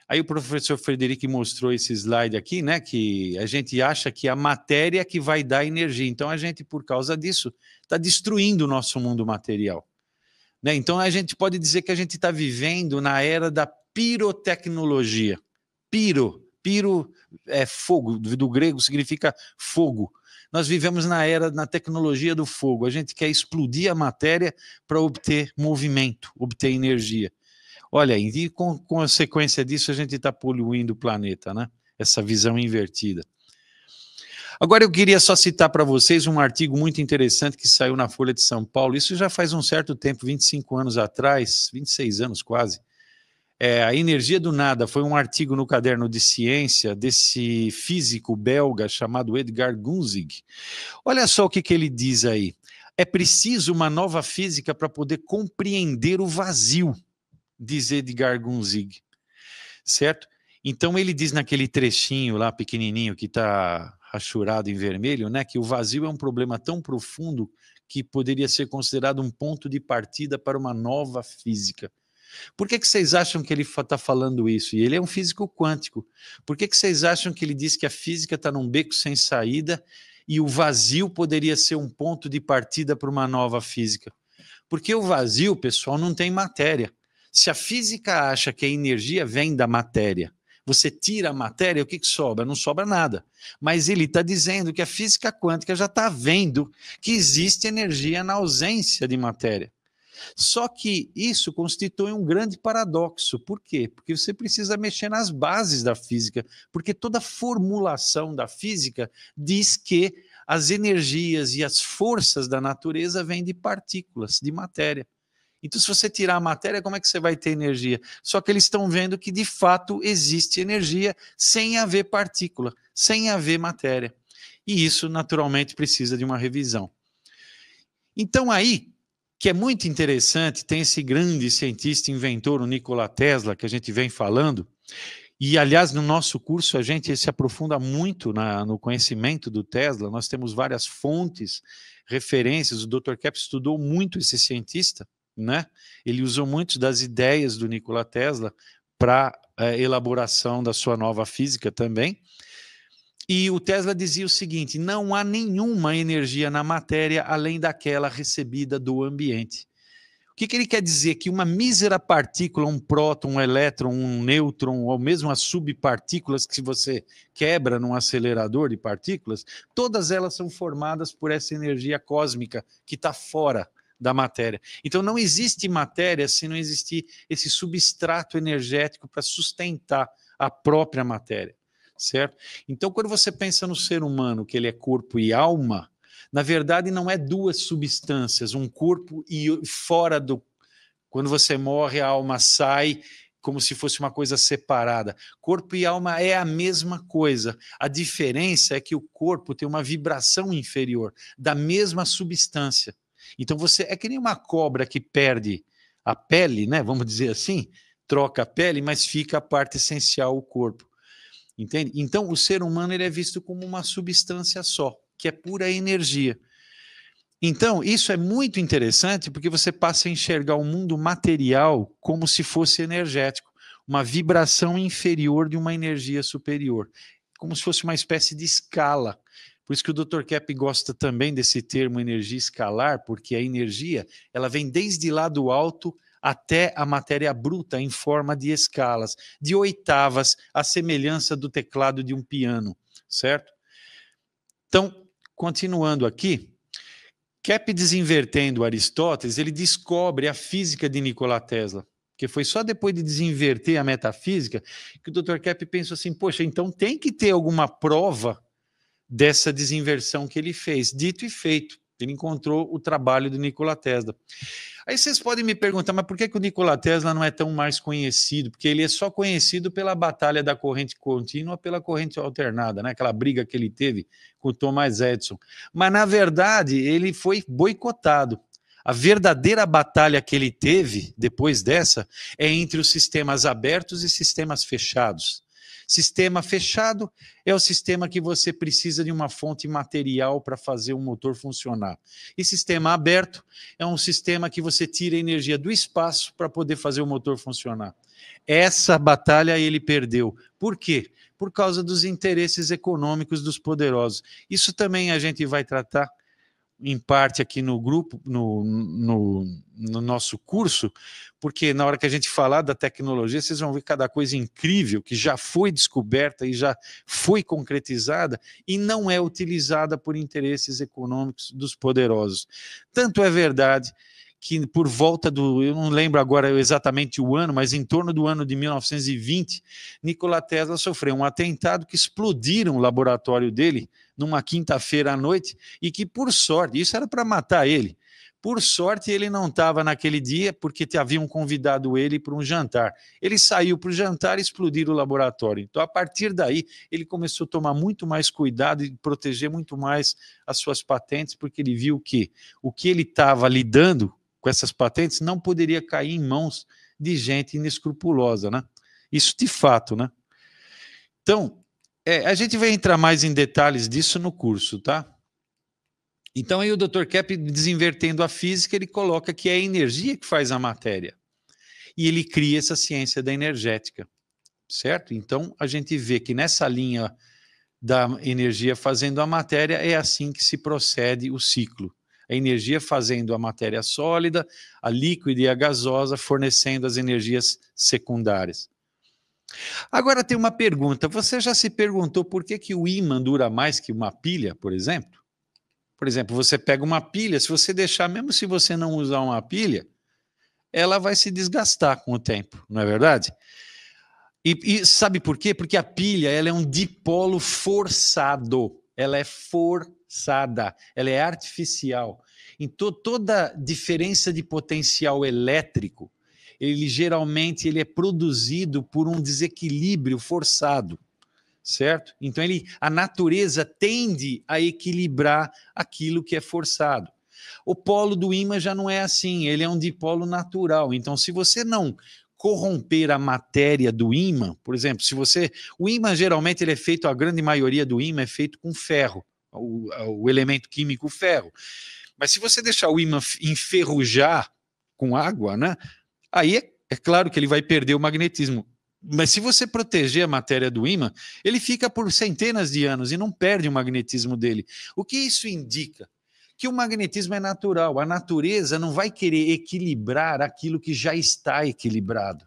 Aí o professor Frederic mostrou esse slide aqui, né? Que a gente acha que a matéria é que vai dar energia. Então, a gente, por causa disso, está destruindo o nosso mundo material. Né? Então a gente pode dizer que a gente está vivendo na era da pirotecnologia. Piro é fogo, do grego significa fogo. Nós vivemos na tecnologia do fogo. A gente quer explodir a matéria para obter movimento, obter energia. Olha, e com consequência disso a gente está poluindo o planeta, né? Essa visão invertida. Agora eu queria só citar para vocês um artigo muito interessante que saiu na Folha de São Paulo, isso já faz um certo tempo, 25 anos atrás, 26 anos quase. A energia do nada foi um artigo no Caderno de Ciência desse físico belga chamado Edgar Gunsig. Olha só o que ele diz aí. É preciso uma nova física para poder compreender o vazio, diz Edgar Gunsig, certo? Então ele diz naquele trechinho lá pequenininho que está rachurado em vermelho, né, que o vazio é um problema tão profundo que poderia ser considerado um ponto de partida para uma nova física. Por que vocês acham que ele está falando isso? E ele é um físico quântico. Por que vocês acham que ele diz que a física está num beco sem saída e o vazio poderia ser um ponto de partida para uma nova física? Porque o vazio, pessoal, não tem matéria. Se a física acha que a energia vem da matéria, você tira a matéria, o que sobra? Não sobra nada. Mas ele está dizendo que a física quântica já está vendo que existe energia na ausência de matéria. Só que isso constitui um grande paradoxo. Por quê? Porque você precisa mexer nas bases da física, porque toda formulação da física diz que as energias e as forças da natureza vêm de partículas, de matéria. Então, se você tirar a matéria, como é que você vai ter energia? Só que eles estão vendo que, de fato, existe energia sem haver partícula, sem haver matéria. E isso, naturalmente, precisa de uma revisão. Então, aí, que é muito interessante, tem esse grande cientista inventor, o Nikola Tesla, que a gente vem falando, e, aliás, no nosso curso a gente se aprofunda muito no conhecimento do Tesla, nós temos várias fontes, referências, o Dr. Kepp estudou muito esse cientista, né? Ele usou muitas das ideias do Nikola Tesla para a elaboração da sua nova física também. E o Tesla dizia o seguinte: não há nenhuma energia na matéria além daquela recebida do ambiente. O que ele quer dizer? Que uma mísera partícula, um próton, um elétron, um nêutron, ou mesmo as subpartículas que você quebra num acelerador de partículas, todas elas são formadas por essa energia cósmica que está fora da matéria. Então não existe matéria se não existir esse substrato energético para sustentar a própria matéria. Certo? Então, quando você pensa no ser humano, que ele é corpo e alma, na verdade não é duas substâncias, um corpo e fora do... Quando você morre, a alma sai como se fosse uma coisa separada. Corpo e alma é a mesma coisa. A diferença é que o corpo tem uma vibração inferior, da mesma substância. Então, você é que nem uma cobra que perde a pele, né? Vamos dizer assim, troca a pele, mas fica a parte essencial, o corpo. Entende? Então, o ser humano ele é visto como uma substância só, que é pura energia. Então, isso é muito interessante porque você passa a enxergar o mundo material como se fosse energético, uma vibração inferior de uma energia superior, como se fosse uma espécie de escala. Por isso que o Dr. Kepp gosta também desse termo energia escalar, porque a energia ela vem desde lá do alto até a matéria bruta em forma de escalas, de oitavas, à semelhança do teclado de um piano, certo? Então, continuando aqui, Kepp desinvertendo Aristóteles, ele descobre a física de Nikola Tesla, que foi só depois de desinverter a metafísica que o Dr. Kepp pensou assim, poxa, então tem que ter alguma prova dessa desinversão que ele fez. Dito e feito, ele encontrou o trabalho do Nikola Tesla. Aí vocês podem me perguntar, mas por que o Nikola Tesla não é tão mais conhecido? Porque ele é só conhecido pela batalha da corrente contínua pela corrente alternada, né? Aquela briga que ele teve com o Thomas Edison. Mas, na verdade, ele foi boicotado. A verdadeira batalha que ele teve, depois dessa, é entre os sistemas abertos e sistemas fechados. Sistema fechado é o sistema que você precisa de uma fonte material para fazer o motor funcionar. E sistema aberto é um sistema que você tira energia do espaço para poder fazer o motor funcionar. Essa batalha ele perdeu. Por quê? Por causa dos interesses econômicos dos poderosos. Isso também a gente vai tratar em parte aqui no grupo, no nosso curso, porque na hora que a gente falar da tecnologia, vocês vão ver cada coisa incrível que já foi descoberta e já foi concretizada e não é utilizada por interesses econômicos dos poderosos. Tanto é verdade que por volta eu não lembro agora exatamente o ano, mas em torno do ano de 1920, Nikola Tesla sofreu um atentado que explodiram o laboratório dele numa quinta-feira à noite e que, por sorte, isso era para matar ele. Por sorte, ele não estava naquele dia porque haviam convidado ele para um jantar. Ele saiu para o jantar e explodiram o laboratório. Então, a partir daí, ele começou a tomar muito mais cuidado e proteger muito mais as suas patentes, porque ele viu que o que ele estava lidando com essas patentes não poderia cair em mãos de gente inescrupulosa, né? Isso de fato, né? Então, a gente vai entrar mais em detalhes disso no curso, tá? Então aí o Dr. Kepp, desinvertendo a física, ele coloca que é a energia que faz a matéria. E ele cria essa ciência da energética, certo? Então a gente vê que nessa linha da energia fazendo a matéria é assim que se procede o ciclo. A energia fazendo a matéria sólida, a líquida e a gasosa fornecendo as energias secundárias. Agora tem uma pergunta, você já se perguntou por que o ímã dura mais que uma pilha, por exemplo? Por exemplo, você pega uma pilha, se você deixar, mesmo se você não usar uma pilha, ela vai se desgastar com o tempo, não é verdade? E sabe por quê? Porque a pilha ela é um dipolo forçado, ela é forçada, ela é artificial. Então, toda diferença de potencial elétrico, ele geralmente é produzido por um desequilíbrio forçado. Certo? Então a natureza tende a equilibrar aquilo que é forçado. O polo do ímã já não é assim, ele é um dipolo natural. Então, se você não corromper a matéria do ímã, por exemplo, o ímã geralmente ele é feito, a grande maioria do ímã é feito com ferro, o elemento químico ferro. Mas se você deixar o ímã enferrujar com água, né? Aí é claro que ele vai perder o magnetismo. Mas se você proteger a matéria do ímã, ele fica por centenas de anos e não perde o magnetismo dele. O que isso indica? Que o magnetismo é natural. A natureza não vai querer equilibrar aquilo que já está equilibrado.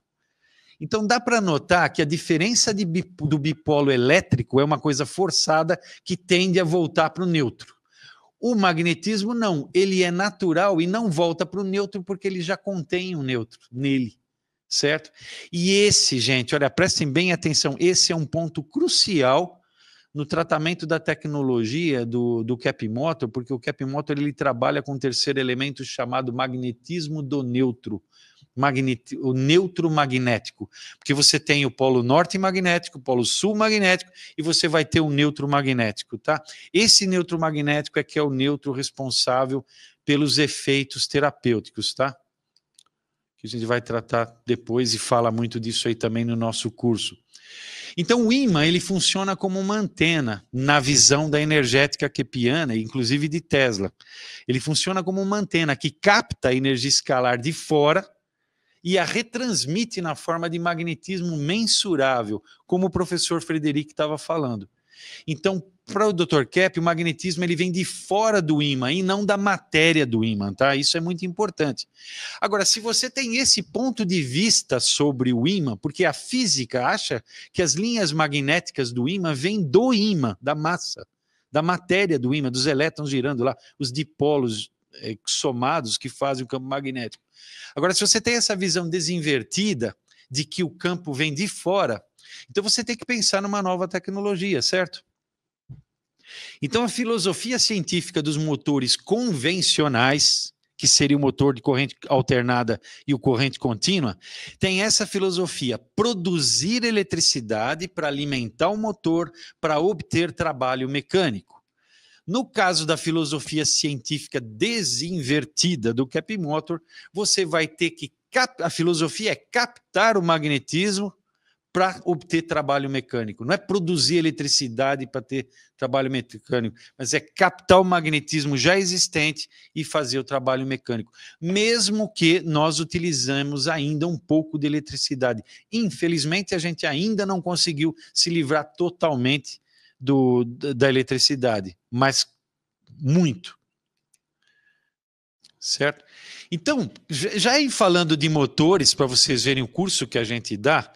Então dá para notar que a diferença do bipolo elétrico é uma coisa forçada que tende a voltar para o neutro. O magnetismo não, ele é natural e não volta para o neutro porque ele já contém um neutro nele. Certo? E esse, gente, olha, prestem bem atenção, esse é um ponto crucial no tratamento da tecnologia do Kepp Motor, porque o Kepp Motor ele trabalha com um terceiro elemento chamado magnetismo do neutro, o neutro magnético, porque você tem o polo norte magnético, o polo sul magnético, e você vai ter o neutro magnético, tá? Esse neutro magnético é que é o neutro responsável pelos efeitos terapêuticos, tá? Que a gente vai tratar depois e fala muito disso aí também no nosso curso. Então o ímã ele funciona como uma antena na visão da energética keppiana, inclusive de Tesla. Ele funciona como uma antena que capta a energia escalar de fora e a retransmite na forma de magnetismo mensurável, como o professor Frederic estava falando. Então, para o Dr. Kepp, o magnetismo ele vem de fora do ímã e não da matéria do ímã, tá? Isso é muito importante. Agora, se você tem esse ponto de vista sobre o ímã, porque a física acha que as linhas magnéticas do ímã vêm do ímã, da massa, da matéria do ímã, dos elétrons girando lá, os dipolos somados que fazem o campo magnético. Agora, se você tem essa visão desinvertida de que o campo vem de fora, então você tem que pensar numa nova tecnologia, certo? Então a filosofia científica dos motores convencionais, que seria o motor de corrente alternada e o corrente contínua, tem essa filosofia, produzir eletricidade para alimentar o motor, para obter trabalho mecânico. No caso da filosofia científica desinvertida do Kepp Motor, você vai ter que a filosofia é captar o magnetismo para obter trabalho mecânico. Não é produzir eletricidade para ter trabalho mecânico, mas é captar o magnetismo já existente e fazer o trabalho mecânico. Mesmo que nós utilizamos ainda um pouco de eletricidade. Infelizmente, a gente ainda não conseguiu se livrar totalmente da eletricidade, mas muito. Certo? Então, já falando de motores, para vocês verem o curso que a gente dá,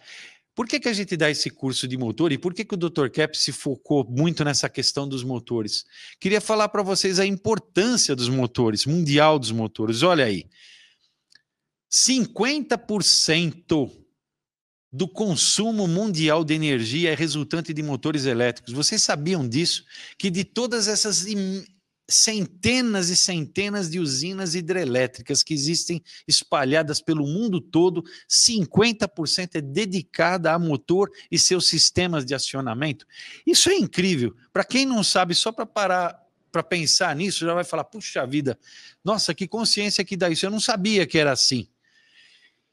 por que a gente dá esse curso de motor e por que o Dr. Kepp se focou muito nessa questão dos motores? Queria falar para vocês a importância dos motores, mundial dos motores. Olha aí, 50% do consumo mundial de energia é resultante de motores elétricos. Vocês sabiam disso? Que de todas essas centenas e centenas de usinas hidrelétricas que existem espalhadas pelo mundo todo, 50% é dedicada a motor e seus sistemas de acionamento. Isso é incrível. Para quem não sabe, só para parar para pensar nisso, já vai falar, puxa vida, nossa, que consciência que dá isso. Eu não sabia que era assim.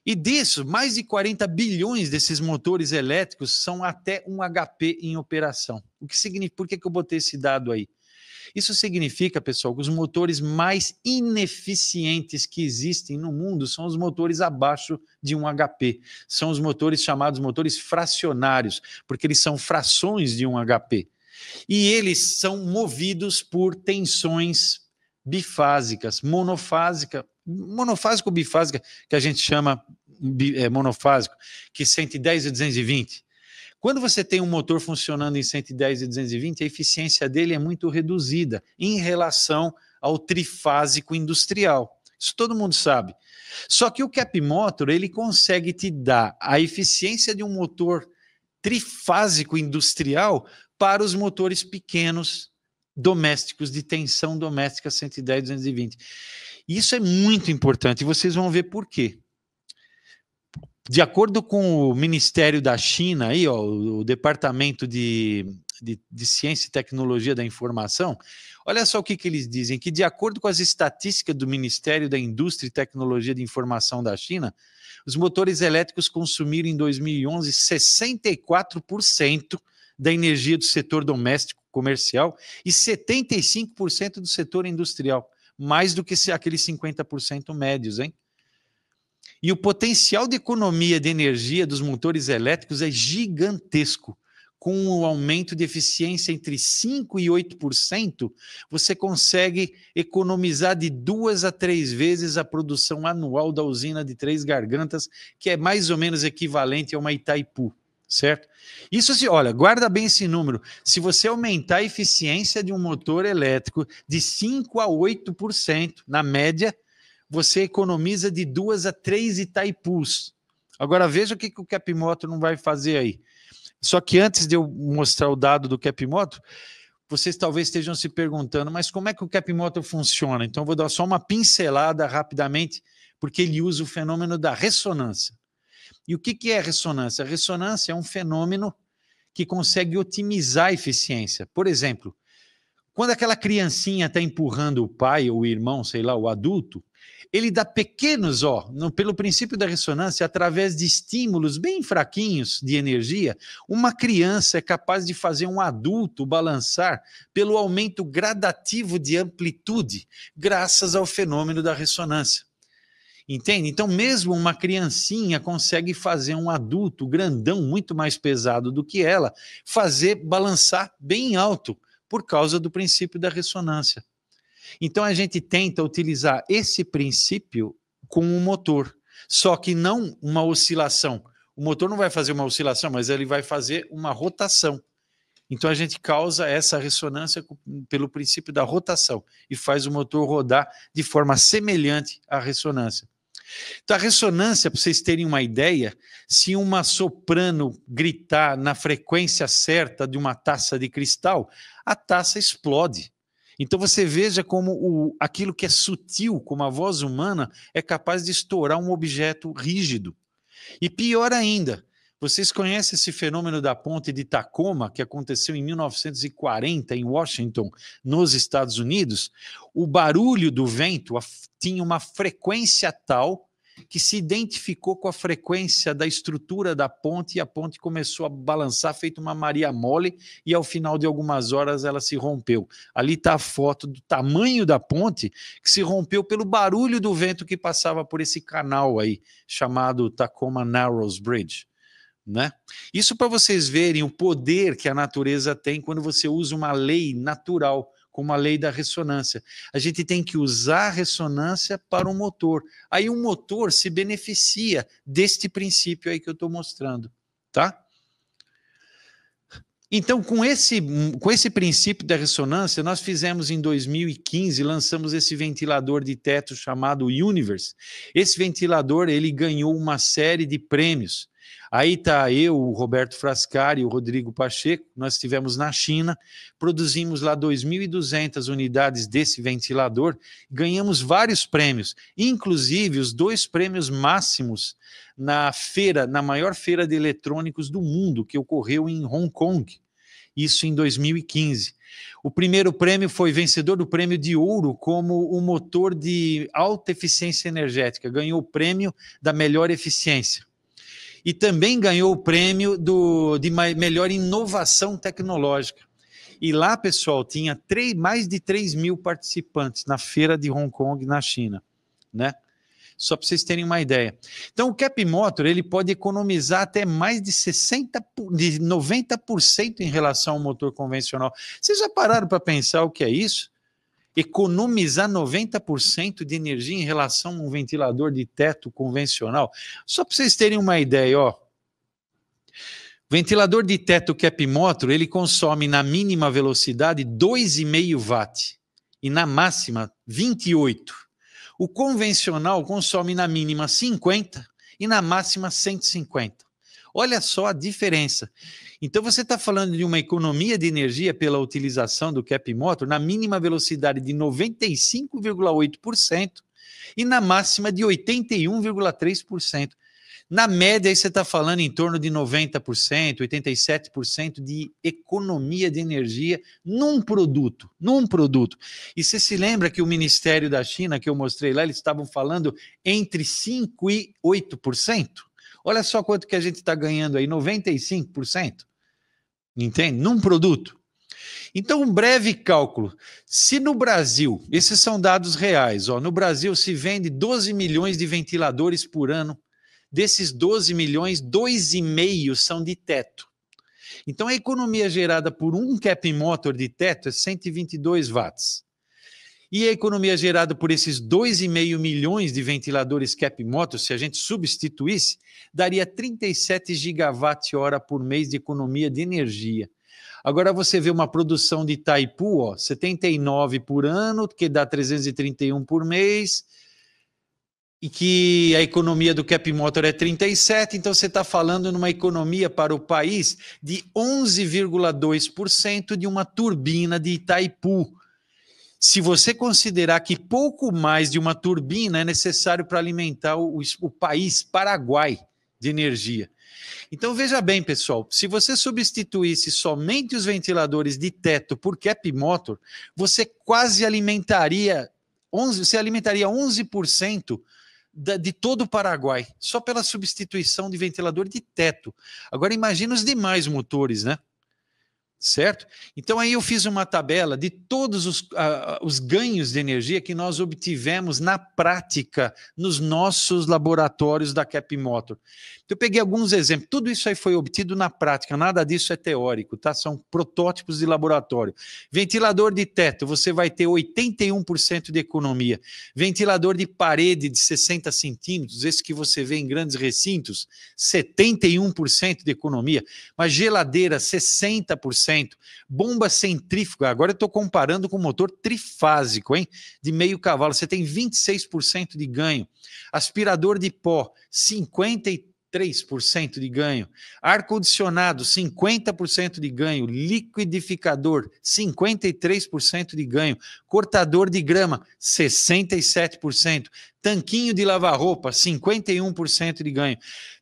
E disso, mais de 40 bilhões desses motores elétricos são até 1 HP em operação. O que significa? Por que eu botei esse dado aí? Isso significa, pessoal, que os motores mais ineficientes que existem no mundo são os motores abaixo de 1 HP. São os motores chamados motores fracionários, porque eles são frações de 1 HP. E eles são movidos por tensões bifásicas, monofásico ou bifásica, que a gente chama monofásico, que 110 e 220. Quando você tem um motor funcionando em 110 e 220, a eficiência dele é muito reduzida em relação ao trifásico industrial. Isso todo mundo sabe. Só que o Cap Motor, ele consegue te dar a eficiência de um motor trifásico industrial para os motores pequenos domésticos, de tensão doméstica 110 e 220. Isso é muito importante e vocês vão ver por quê. De acordo com o Ministério da China, aí, ó, o Departamento de Ciência e Tecnologia da Informação, olha só o que eles dizem, que de acordo com as estatísticas do Ministério da Indústria e Tecnologia de Informação da China, os motores elétricos consumiram em 2011 64% da energia do setor doméstico comercial e 75% do setor industrial, mais do que aqueles 50% médios, hein? E o potencial de economia de energia dos motores elétricos é gigantesco. Com um aumento de eficiência entre 5% e 8%, você consegue economizar de 2 a 3 vezes a produção anual da usina de Três Gargantas, que é mais ou menos equivalente a uma Itaipu, certo? Isso, olha, guarda bem esse número. Se você aumentar a eficiência de um motor elétrico de 5% a 8%, na média, você economiza de 2 a 3 Itaipus. Agora veja o que o Cap Motor não vai fazer aí. Só que antes de eu mostrar o dado do Cap Motor, vocês talvez estejam se perguntando, mas como é que o Cap Motor funciona? Então eu vou dar só uma pincelada rapidamente, porque ele usa o fenômeno da ressonância. E o que é a ressonância? A ressonância é um fenômeno que consegue otimizar a eficiência. Por exemplo, quando aquela criancinha está empurrando o pai ou o irmão, sei lá, o adulto, ele dá pequenos, pelo princípio da ressonância, através de estímulos bem fraquinhos de energia, uma criança é capaz de fazer um adulto balançar pelo aumento gradativo de amplitude, graças ao fenômeno da ressonância. Entende? Então, mesmo uma criancinha consegue fazer um adulto grandão, muito mais pesado do que ela, fazer balançar bem alto, por causa do princípio da ressonância. Então a gente tenta utilizar esse princípio com o motor, só que não uma oscilação. O motor não vai fazer uma oscilação, mas ele vai fazer uma rotação. Então a gente causa essa ressonância pelo princípio da rotação e faz o motor rodar de forma semelhante à ressonância. Então a ressonância, para vocês terem uma ideia, se uma soprano gritar na frequência certa de uma taça de cristal, a taça explode. Então você veja como aquilo que é sutil, como a voz humana, é capaz de estourar um objeto rígido. E pior ainda, vocês conhecem esse fenômeno da ponte de Tacoma, que aconteceu em 1940 em Washington, nos Estados Unidos? O barulho do vento tinha uma frequência tal que se identificou com a frequência da estrutura da ponte e a ponte começou a balançar, feito uma Maria Mole, e ao final de algumas horas ela se rompeu. Ali está a foto do tamanho da ponte que se rompeu pelo barulho do vento que passava por esse canal aí, chamado Tacoma Narrows Bridge. Né? Isso para vocês verem o poder que a natureza tem quando você usa uma lei natural, como a lei da ressonância. A gente tem que usar a ressonância para o motor. Aí o motor se beneficia deste princípio aí que eu estou mostrando, tá? Então, com esse princípio da ressonância, nós fizemos em 2015, lançamos esse ventilador de teto chamado Universe. Esse ventilador, ele ganhou uma série de prêmios. Aí está eu, o Roberto Frascari e o Rodrigo Pacheco, nós estivemos na China, produzimos lá 2.200 unidades desse ventilador, ganhamos vários prêmios, inclusive os 2 prêmios máximos na feira, na maior feira de eletrônicos do mundo, que ocorreu em Hong Kong, isso em 2015. O primeiro prêmio foi vencedor do prêmio de ouro como o motor de alta eficiência energética, ganhou o prêmio da melhor eficiência. E também ganhou o prêmio de melhor inovação tecnológica. E lá, pessoal, tinha mais de 3.000 participantes na feira de Hong Kong, na China, né? Só para vocês terem uma ideia. Então, o Cap Motor, ele pode economizar até mais de 90% em relação ao motor convencional. Vocês já pararam para pensar o que é isso? Economizar 90% de energia em relação a um ventilador de teto convencional? Só para vocês terem uma ideia, ó. Ventilador de teto Cap Motor, ele consome na mínima velocidade 2,5 watt e na máxima 28. O convencional consome na mínima 50 e na máxima 150. Olha só a diferença. Então você está falando de uma economia de energia pela utilização do Cap Motor na mínima velocidade de 95,8% e na máxima de 81,3%. Na média, aí você está falando em torno de 90%, 87% de economia de energia num produto. E você se lembra que o Ministério da China, que eu mostrei lá, eles estavam falando entre 5% e 8%? Olha só quanto que a gente está ganhando aí, 95%. Entende? Num produto. Então, um breve cálculo. Se no Brasil, esses são dados reais, ó, no Brasil se vende 12 milhões de ventiladores por ano. Desses 12 milhões, 2,5 são de teto. Então, a economia gerada por um Cap Motor de teto é 122 watts. E a economia gerada por esses 2,5 milhões de ventiladores Cap Motor, se a gente substituísse, daria 37 gigawatt-hora por mês de economia de energia. Agora você vê uma produção de Itaipu, ó, 79 por ano, que dá 331 por mês, e que a economia do Cap Motor é 37, então você está falando numa economia para o país de 11,2% de uma turbina de Itaipu. Se você considerar que pouco mais de uma turbina é necessário para alimentar o país Paraguai de energia. Então veja bem, pessoal, se você substituísse somente os ventiladores de teto por Cap Motor, você quase alimentaria 11% de todo o Paraguai, só pela substituição de ventilador de teto. Agora imagina os demais motores, né? Certo? Então aí eu fiz uma tabela de todos os ganhos de energia que nós obtivemos na prática nos nossos laboratórios da Cap Motor. Então eu peguei alguns exemplos, tudo isso aí foi obtido na prática, nada disso é teórico, tá? São protótipos de laboratório. Ventilador de teto, você vai ter 81% de economia. Ventilador de parede de 60 centímetros, esse que você vê em grandes recintos, 71% de economia. Mas geladeira, 60%. Bomba centrífuga, agora eu estou comparando com motor trifásico, hein? De meio cavalo, você tem 26% de ganho. Aspirador de pó, 53% de ganho. Ar-condicionado, 50% de ganho. Liquidificador, 53% de ganho. Cortador de grama, 67%. Tanquinho de lavar roupa, 51% de ganho.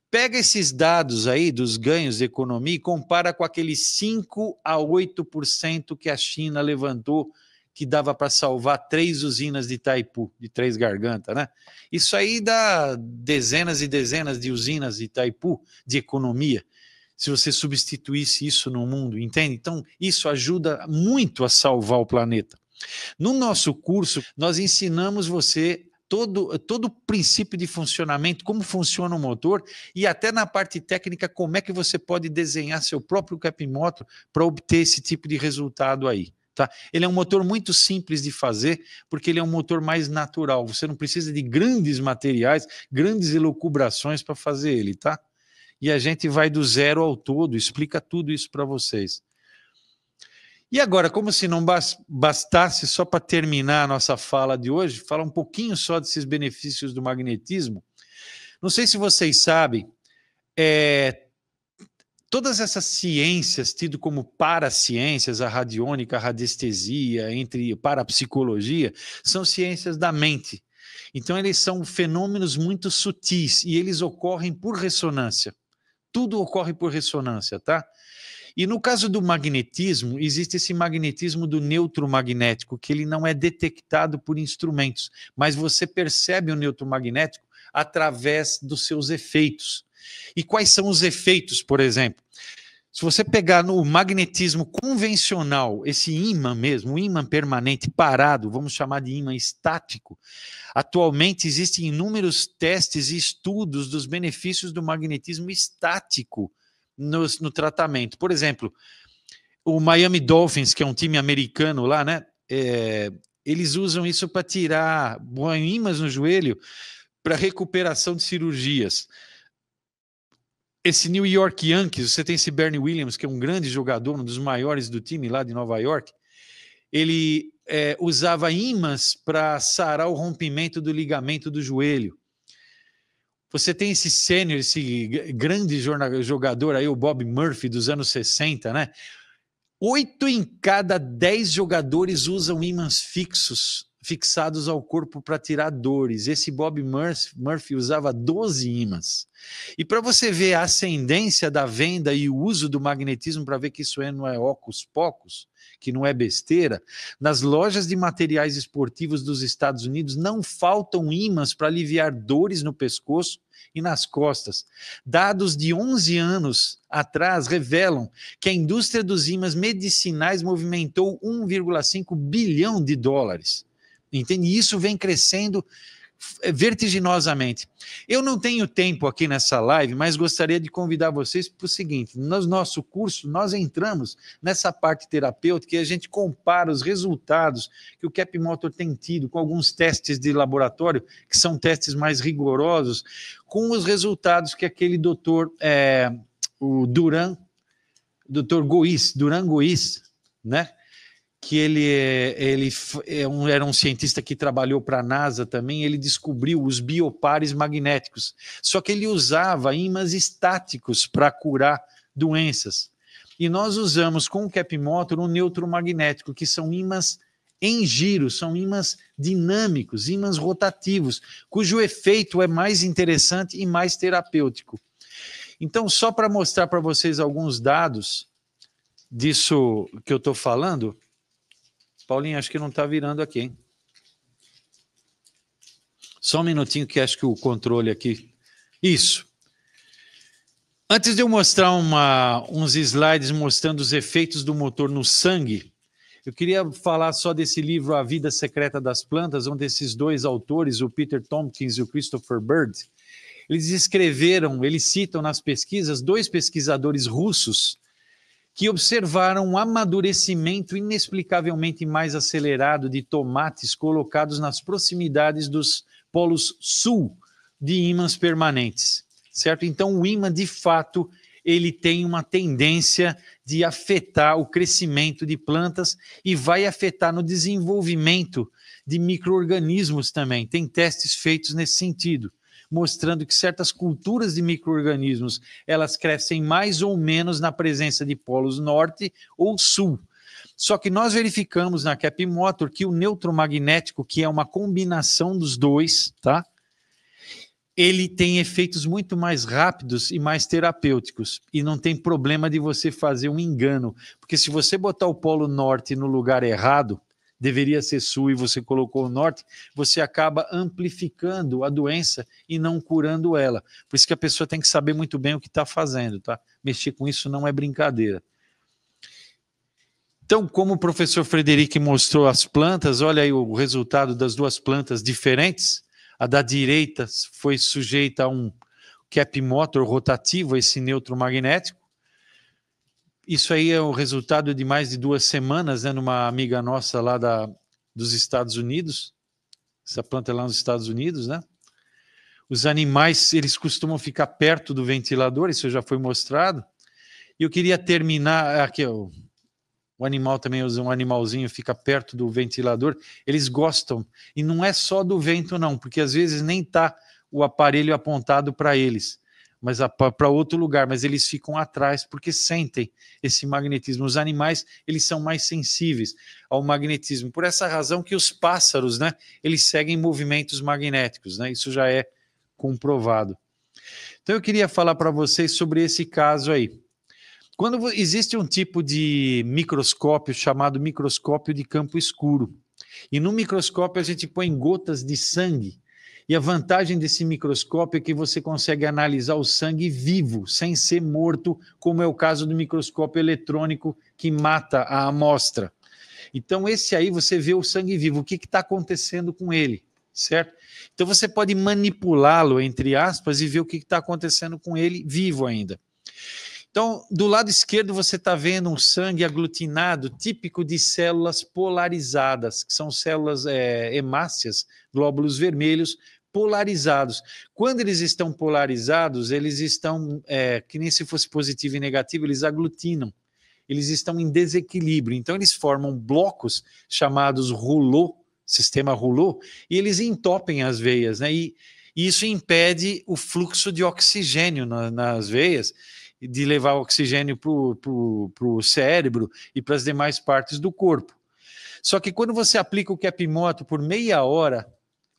Pega esses dados aí dos ganhos de economia e compara com aqueles 5 a 8% que a China levantou, que dava para salvar 3 usinas de Itaipu, de Três Gargantas, né? Isso aí dá dezenas e dezenas de usinas de Itaipu de economia, se você substituísse isso no mundo, entende? Então, isso ajuda muito a salvar o planeta. No nosso curso, nós ensinamos você todo o princípio de funcionamento, como funciona o motor e até na parte técnica como é que você pode desenhar seu próprio Cap Motor para obter esse tipo de resultado aí. Tá? Ele é um motor muito simples de fazer, porque ele é um motor mais natural. Você não precisa de grandes materiais, grandes elucubrações para fazer ele, tá? E a gente vai do zero ao todo, explica tudo isso para vocês. E agora, como se não bastasse, só para terminar a nossa fala de hoje, falar um pouquinho só desses benefícios do magnetismo. Não sei se vocês sabem, todas essas ciências, tido como paraciências, a radiônica, a radiestesia, entre parapsicologia, são ciências da mente. Então, eles são fenômenos muito sutis e eles ocorrem por ressonância. Tudo ocorre por ressonância, tá? E no caso do magnetismo, existe esse magnetismo do neutro magnético, que ele não é detectado por instrumentos, mas você percebe o neutro magnético através dos seus efeitos. E quais são os efeitos, por exemplo? Se você pegar no magnetismo convencional, esse ímã mesmo, o ímã permanente parado, vamos chamar de ímã estático, atualmente existem inúmeros testes e estudos dos benefícios do magnetismo estático no tratamento. Por exemplo, o Miami Dolphins, que é um time americano lá, né? Eles usam isso para tirar ímãs no joelho para recuperação de cirurgias. Esse New York Yankees, você tem esse Bernie Williams, que é um grande jogador, um dos maiores do time lá de Nova York, ele usava ímãs para sarar o rompimento do ligamento do joelho. Você tem esse sênior, esse grande jogador aí, o Bob Murphy, dos anos 60, né? 8 em cada 10 jogadores usam ímãs fixados ao corpo para tirar dores. Esse Bob Murphy usava 12 ímãs. E para você ver a ascendência da venda e o uso do magnetismo, para ver que isso não é ocus pocus, que não é besteira, nas lojas de materiais esportivos dos Estados Unidos não faltam ímãs para aliviar dores no pescoço e nas costas. Dados de 11 anos atrás revelam que a indústria dos ímãs medicinais movimentou 1,5 bilhão de dólares. Entende? E isso vem crescendo vertiginosamente. Eu não tenho tempo aqui nessa live, mas gostaria de convidar vocês para o seguinte: no nosso curso, nós entramos nessa parte terapêutica e a gente compara os resultados que o Cap Motor tem tido com alguns testes de laboratório, que são testes mais rigorosos, com os resultados que aquele doutor, o Duran Gois, né? Que era um cientista que trabalhou para a NASA também, ele descobriu os biopares magnéticos, só que ele usava ímãs estáticos para curar doenças. E nós usamos com o Cap Motor um neutro magnético, que são ímãs em giro, são ímãs dinâmicos, ímãs rotativos, cujo efeito é mais interessante e mais terapêutico. Então, só para mostrar para vocês alguns dados disso que eu estou falando. Paulinho, acho que não está virando aqui, hein? Só um minutinho que acho que o controle aqui... Isso. Antes de eu mostrar uns slides mostrando os efeitos do motor no sangue, eu queria falar só desse livro A Vida Secreta das Plantas, onde esses dois autores, o Peter Tompkins e o Christopher Bird, eles citam nas pesquisas 2 pesquisadores russos que observaram um amadurecimento inexplicavelmente mais acelerado de tomates colocados nas proximidades dos polos sul de ímãs permanentes, certo? Então, o ímã, de fato, ele tem uma tendência de afetar o crescimento de plantas e vai afetar no desenvolvimento de micro-organismos também. Tem testes feitos nesse sentido, mostrando que certas culturas de micro-organismos, elas crescem mais ou menos na presença de polos norte ou sul. Só que nós verificamos na Cap Motor que o neutro magnético, que é uma combinação dos dois, tá? Ele tem efeitos muito mais rápidos e mais terapêuticos, e não tem problema de você fazer um engano, porque se você botar o polo norte no lugar errado, deveria ser sul e você colocou o norte, você acaba amplificando a doença e não curando ela. Por isso que a pessoa tem que saber muito bem o que está fazendo, tá? Mexer com isso não é brincadeira. Então, como o professor Frederic mostrou as plantas, olha aí o resultado das 2 plantas diferentes. A da direita foi sujeita a um Cap Motor rotativo, esse neutro magnético. Isso aí é o resultado de mais de 2 semanas, né, numa amiga nossa lá dos Estados Unidos. Essa planta é lá nos Estados Unidos, né? Os animais, eles costumam ficar perto do ventilador, isso já foi mostrado. E eu queria terminar aqui, ó, o animal também usa, um animalzinho fica perto do ventilador, eles gostam. E não é só do vento não, porque às vezes nem está o aparelho apontado para eles, mas para outro lugar, mas eles ficam atrás porque sentem esse magnetismo. Os animais, eles são mais sensíveis ao magnetismo. Por essa razão que os pássaros, né, eles seguem movimentos magnéticos, né? Isso já é comprovado. Então eu queria falar para vocês sobre esse caso aí. Quando existe um tipo de microscópio chamado microscópio de campo escuro, e no microscópio a gente põe gotas de sangue, e a vantagem desse microscópio é que você consegue analisar o sangue vivo, sem ser morto, como é o caso do microscópio eletrônico que mata a amostra. Então esse aí você vê o sangue vivo, o que está acontecendo com ele, certo? Então você pode manipulá-lo, entre aspas, e ver o que está acontecendo com ele vivo ainda. Então, do lado esquerdo você está vendo um sangue aglutinado, típico de células polarizadas, que são células hemácias, glóbulos vermelhos, polarizados. Quando eles estão polarizados, eles estão, que nem se fosse positivo e negativo, eles aglutinam. Eles estão em desequilíbrio. Então, eles formam blocos chamados rouleaux, sistema rouleau, e eles entopem as veias, né? E isso impede o fluxo de oxigênio nas veias, de levar oxigênio para o cérebro e para as demais partes do corpo. Só que quando você aplica o Capmotor por meia hora,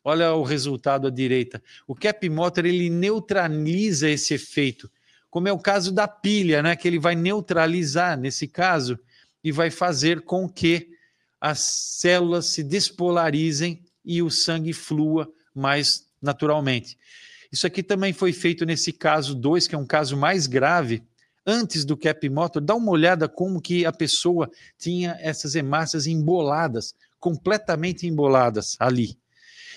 olha o resultado à direita, o Capmotor ele neutraliza esse efeito, como é o caso da pilha, né, que ele vai neutralizar nesse caso e vai fazer com que as células se despolarizem e o sangue flua mais naturalmente. Isso aqui também foi feito nesse caso 2, que é um caso mais grave, antes do Capmotor. Dá uma olhada como que a pessoa tinha essas hemácias emboladas, completamente emboladas ali.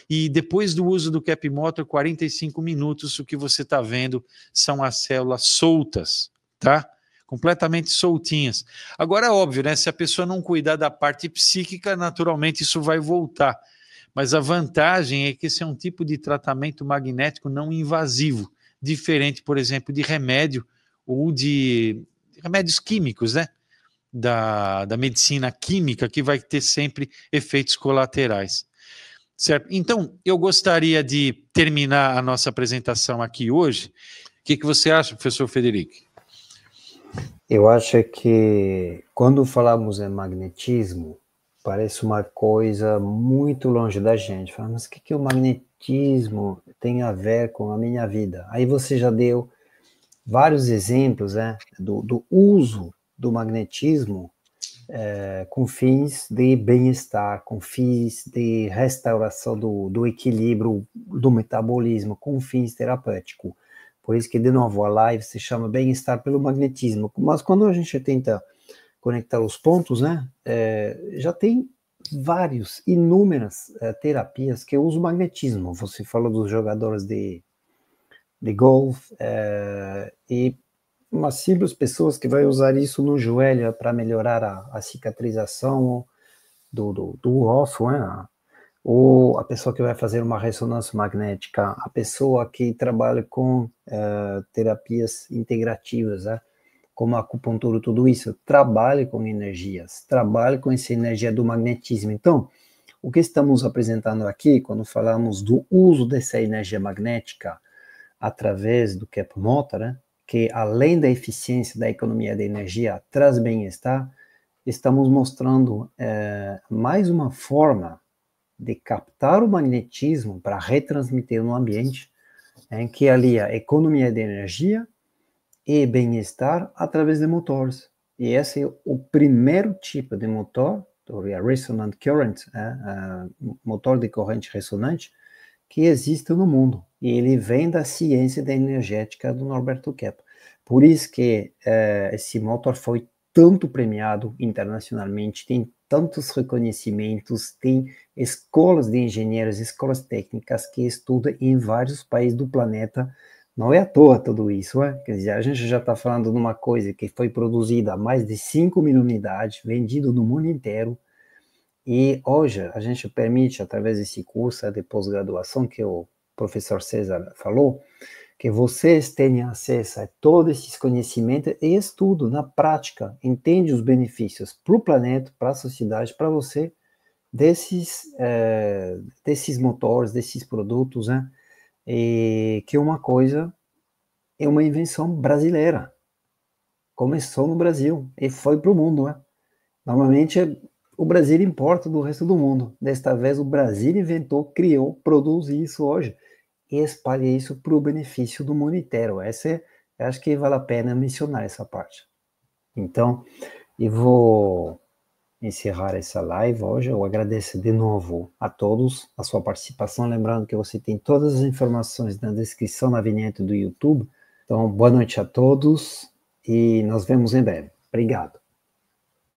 E depois do uso do Capmotor, 45 minutos, o que você está vendo são as células soltas, tá? Completamente soltinhas. Agora, óbvio, né? Se a pessoa não cuidar da parte psíquica, naturalmente isso vai voltar. Mas a vantagem é que esse é um tipo de tratamento magnético não invasivo, diferente, por exemplo, de remédio ou de remédios químicos, né? Da medicina química, que vai ter sempre efeitos colaterais. Certo? Então, eu gostaria de terminar a nossa apresentação aqui hoje. O que você acha, professor Frederico? Eu acho que quando falamos em magnetismo, parece uma coisa muito longe da gente. Fala, mas o que o magnetismo tem a ver com a minha vida? Aí você já deu vários exemplos, né, do uso do magnetismo com fins de bem-estar, com fins de restauração do equilíbrio do metabolismo, com fins terapêuticos. Por isso que, de novo, a live se chama bem-estar pelo magnetismo. Mas quando a gente tenta conectar os pontos, né, já tem inúmeras terapias que usam magnetismo. Você falou dos jogadores de golfe e umas simples pessoas que vai usar isso no joelho para melhorar a cicatrização do osso, né? Ou a pessoa que vai fazer uma ressonância magnética, a pessoa que trabalha com terapias integrativas, né? Como a acupuntura, tudo isso, trabalha com energias, trabalha com essa energia do magnetismo. Então, o que estamos apresentando aqui, quando falamos do uso dessa energia magnética através do Capmotor, né? Que além da eficiência da economia de energia traz bem-estar, estamos mostrando mais uma forma de captar o magnetismo para retransmitir no ambiente, em que alia economia de energia e bem-estar através de motores. E esse é o primeiro tipo de motor, o Resonant Current, motor de corrente ressonante, que existe no mundo. E ele vem da ciência da energética do Norberto Kepp. Por isso que esse motor foi tanto premiado internacionalmente, tem tantos reconhecimentos, tem escolas de engenheiros, escolas técnicas que estudam em vários países do planeta. Não é à toa tudo isso, Quer dizer, a gente já está falando de uma coisa que foi produzida a mais de 5 mil unidades, vendido no mundo inteiro, e hoje a gente permite, através desse curso de pós-graduação que o professor César falou, que vocês tenham acesso a todos esses conhecimentos e estudo na prática, entende os benefícios para o planeta, para a sociedade, para você, desses motores, desses produtos, né? E que uma coisa é uma invenção brasileira. Começou no Brasil e foi para o mundo, né? Normalmente o Brasil importa do resto do mundo. Desta vez o Brasil inventou, criou, produz isso hoje e espalha isso para o benefício do mundo inteiro. Eu acho que vale a pena mencionar essa parte. Então, eu vou encerrar essa live hoje. Eu agradeço de novo a todos a sua participação. Lembrando que você tem todas as informações na descrição, na vinheta do YouTube. Então, boa noite a todos e nos vemos em breve. Obrigado.